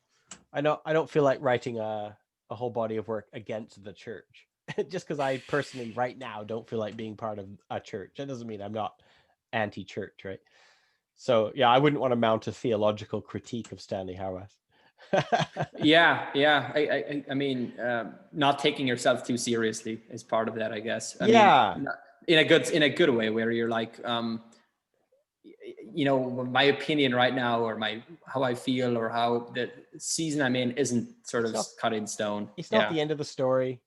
I don't feel like writing a whole body of work against the church. Just because I personally right now don't feel like being part of a church. That doesn't mean I'm not anti-church, right? So yeah, I wouldn't want to mount a theological critique of Stanley Hauerwas. Yeah. I mean, not taking yourself too seriously is part of that, I guess. I mean, in a good way, where you're like, my opinion right now, or how I feel, or how the season I'm in isn't sort of cut in stone. It's not the end of the story.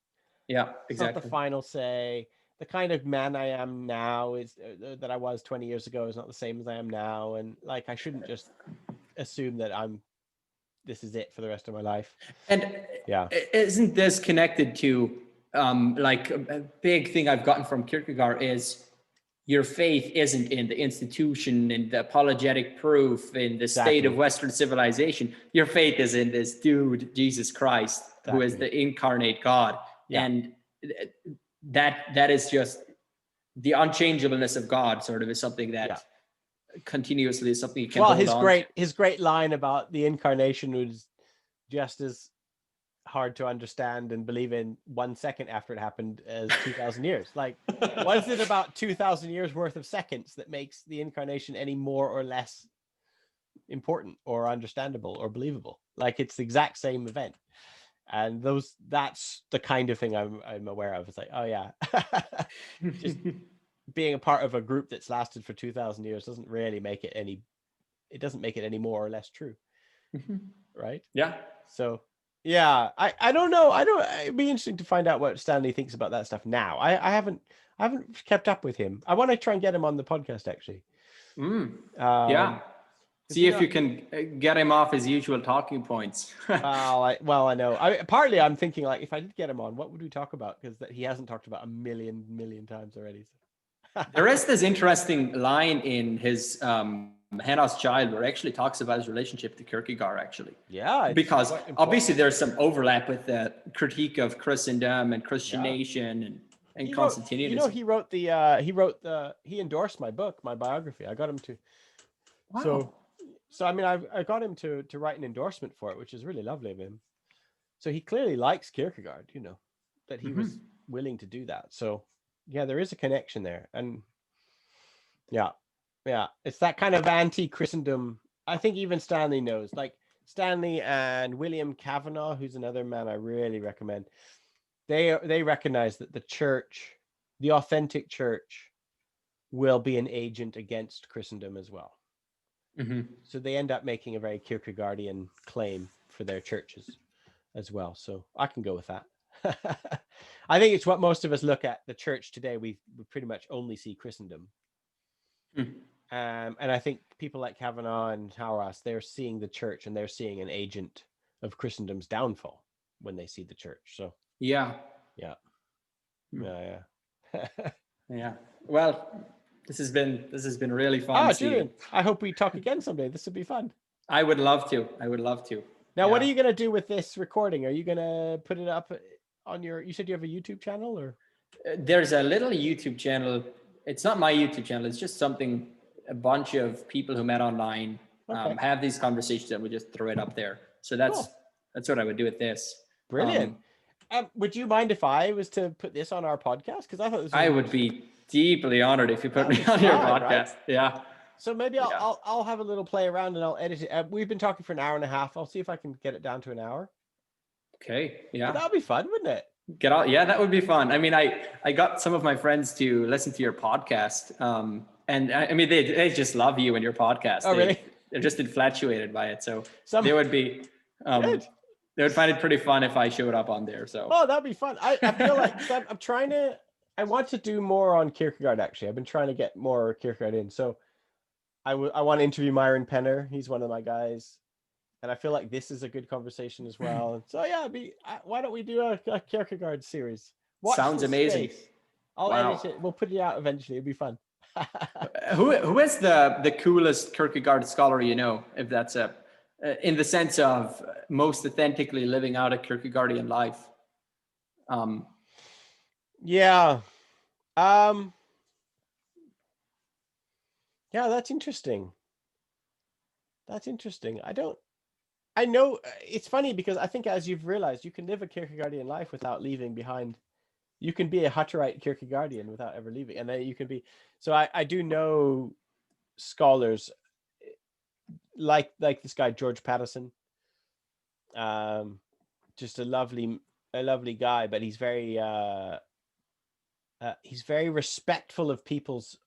Yeah, exactly. It's not the final say. The kind of man I am now is that I was 20 years ago is not the same as I am now, and like I shouldn't just assume that this is it for the rest of my life. And yeah, isn't this connected to like a big thing I've gotten from Kierkegaard is your faith isn't in the institution, in the apologetic proof, in the state of Western civilization. Your faith is in this dude, Jesus Christ, who is the incarnate God. Yeah. And that is just the unchangeableness of God sort of is something that continuously is something you can hold on. His great line about the incarnation was just as hard to understand and believe in 1 second after it happened as 2,000 years. Like, what is it about 2,000 years worth of seconds that makes the incarnation any more or less important or understandable or believable? Like, it's the exact same event. And that's the kind of thing I'm aware of. It's like, oh yeah, just being a part of a group that's lasted for 2,000 years doesn't really make it any more or less true. Right? Yeah. So yeah, I don't know. It'd be interesting to find out what Stanley thinks about that stuff now. I haven't kept up with him. I want to try and get him on the podcast actually. Yeah. See if you can get him off his usual talking points. I know. Partly I'm thinking like if I did get him on, what would we talk about? Because he hasn't talked about a million times already. There is this interesting line in his Hannah's Child where it actually talks about his relationship to Kierkegaard actually. Yeah. Because obviously there's some overlap with the critique of Christendom and Christian nation and Constantinianism. He endorsed my book, my biography. I got him to. Wow. So I mean, I got him to write an endorsement for it, which is really lovely of him. So he clearly likes Kierkegaard, that he was willing to do that. So yeah, there is a connection there. And yeah, it's that kind of anti-Christendom. I think even Stanley knows, like Stanley and William Kavanagh, who's another man I really recommend. They recognize that the church, the authentic church, will be an agent against Christendom as well. So they end up making a very Kierkegaardian claim for their churches as well. So I can go with that. I think it's what most of us look at the church today. We pretty much only see Christendom. And I think people like Kavanagh and Hauerwas, they're seeing the church and they're seeing an agent of Christendom's downfall when they see the church. So yeah. Well, this has been really fun. Julian, I hope we talk again someday. This would be fun. I would love to. Now, what are you going to do with this recording? Are you going to put it up on you said you have a YouTube channel, or? There's a little YouTube channel. It's not my YouTube channel. It's just something a bunch of people who met online have these conversations, and we just throw it up there. So that's what I would do with this. Brilliant. Would you mind if I was to put this on our podcast? Because I thought this was I would be deeply honored if you put me on your podcast. Right? Yeah. So maybe I'll have a little play around and I'll edit it. We've been talking for an hour and a half. I'll see if I can get it down to an hour. Okay. Yeah. That'd be fun, wouldn't it? Yeah, that would be fun. I mean, I got some of my friends to listen to your podcast. And I mean, they just love you and your podcast. Oh, really? They're just infatuated by it. So they would be, they would find it pretty fun if I showed up on there. So. Oh, that'd be fun. I feel like I want to do more on Kierkegaard, actually. I've been trying to get more Kierkegaard in. So I want to interview Myron Penner. He's one of my guys. And I feel like this is a good conversation as well. And so yeah, why don't we do a Kierkegaard series? Sounds amazing. I'll edit it. We'll put it out eventually. It'll be fun. Who is the coolest Kierkegaard scholar you know, if that's in the sense of most authentically living out a Kierkegaardian life? Yeah, that's interesting. I know it's funny because I think, as you've realized, you can live a Kierkegaardian life without leaving behind. You can be a Hutterite Kierkegaardian without ever leaving. And then you can be, so I do know scholars like this guy, George Patterson, just a lovely guy, but he's very respectful of people's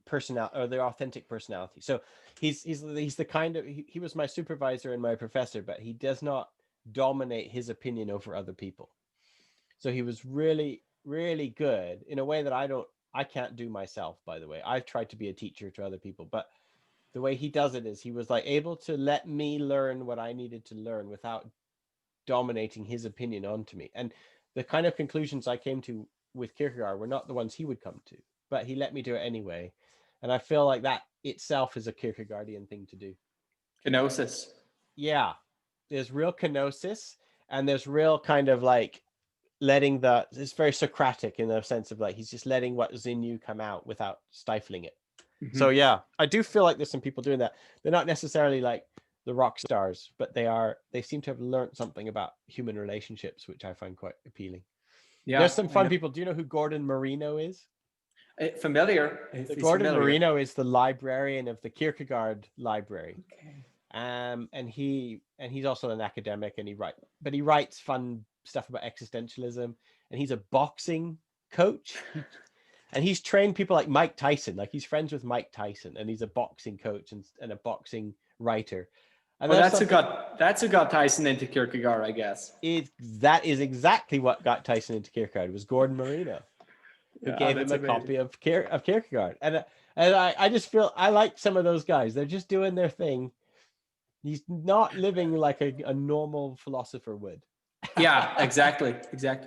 personality or their authentic personality. So he's the kind of, he was my supervisor and my professor, but he does not dominate his opinion over other people. So he was really, really good in a way that I can't do myself, by the way. I've tried to be a teacher to other people, but the way he does it is he was like able to let me learn what I needed to learn without dominating his opinion onto me. And the kind of conclusions I came to with Kierkegaard were not the ones he would come to, but he let me do it anyway. And I feel like that itself is a Kierkegaardian thing to do. Kenosis. Yeah. There's real kenosis, and there's real kind of like letting it's very Socratic in the sense of like, he's just letting what's in you come out without stifling it. Mm-hmm. So yeah, I do feel like there's some people doing that. They're not necessarily like the rock stars, but they seem to have learned something about human relationships, which I find quite appealing. Yeah. There's some fun people. Do you know who Gordon Marino is? Familiar. Gordon Marino is the librarian of the Kierkegaard Library. Okay. And he's also an academic, and he writes fun stuff about existentialism, and he's a boxing coach. And he's trained people like Mike Tyson. Like, he's friends with Mike Tyson, and he's a boxing coach and a boxing writer. And that's who got Tyson into Kierkegaard, I guess. That is exactly what got Tyson into Kierkegaard. It was Gordon Marino who gave him a copy of Kierkegaard. And I just feel I like some of those guys. They're just doing their thing. He's not living like a normal philosopher would. Yeah, exactly.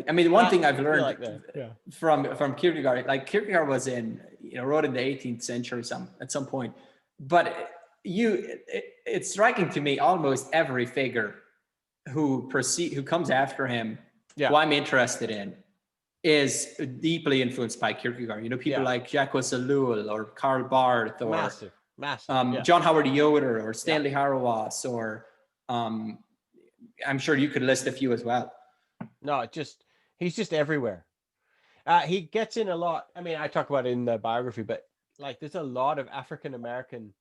I mean, one thing I've learned from Kierkegaard, like Kierkegaard was wrote in the 18th century at some point, but it's striking to me almost every figure who comes after him, who I'm interested in, is deeply influenced by Kierkegaard. People like Jacques Ellul or Karl Barth or massive. John Howard Yoder or Stanley Hauerwas or I'm sure you could list a few as well. No, he's just everywhere. He gets in a lot. I mean, I talk about it in the biography, but like there's a lot of African American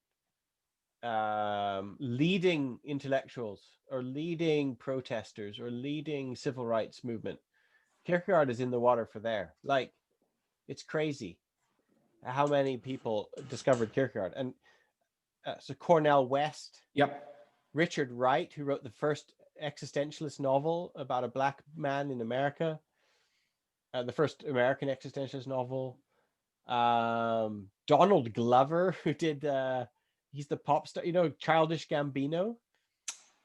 leading intellectuals or leading protesters or leading civil rights movement. Kierkegaard is in the water for there. Like, it's crazy how many people discovered Kierkegaard. And so Cornel West, Yep. Richard Wright, who wrote the first existentialist novel about a black man in America, the first American existentialist novel. Donald Glover, who did he's the pop star, Childish Gambino.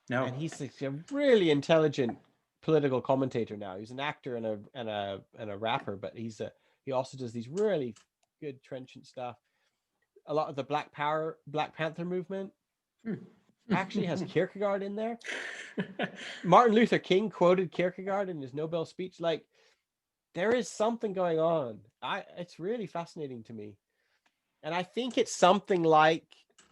No. And he's a really intelligent political commentator now. He's an actor and a rapper, but he also does these really good trenchant stuff. A lot of the Black Panther movement actually has Kierkegaard in there. Martin Luther King quoted Kierkegaard in his Nobel speech. Like, there is something going on. It's really fascinating to me. And I think it's something like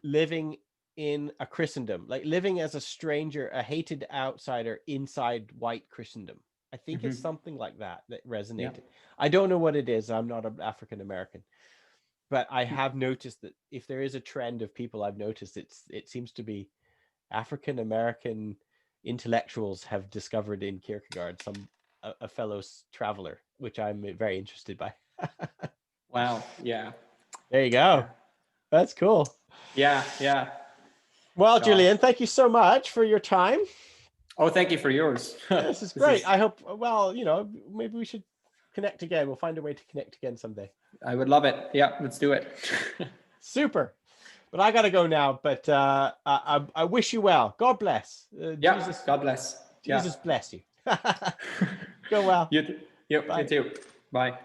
living in a Christendom, like living as a stranger, a hated outsider inside white Christendom. I think it's something like that resonated. Yeah. I don't know what it is. I'm not an African American, but I have noticed that if there is a trend of people I've noticed, it seems to be African American intellectuals have discovered in Kierkegaard a fellow traveler, which I'm very interested by. Wow. Yeah. There you go. Yeah. That's cool. Yeah. Yeah. Well, Julian, thank you so much for your time. Oh, thank you for yours. This is great. I hope, maybe we should connect again. We'll find a way to connect again someday. I would love it. Yeah, let's do it. Super. But I got to go now, but I wish you well. God bless. Jesus, God bless. Jesus bless you. Go well. You too. Bye.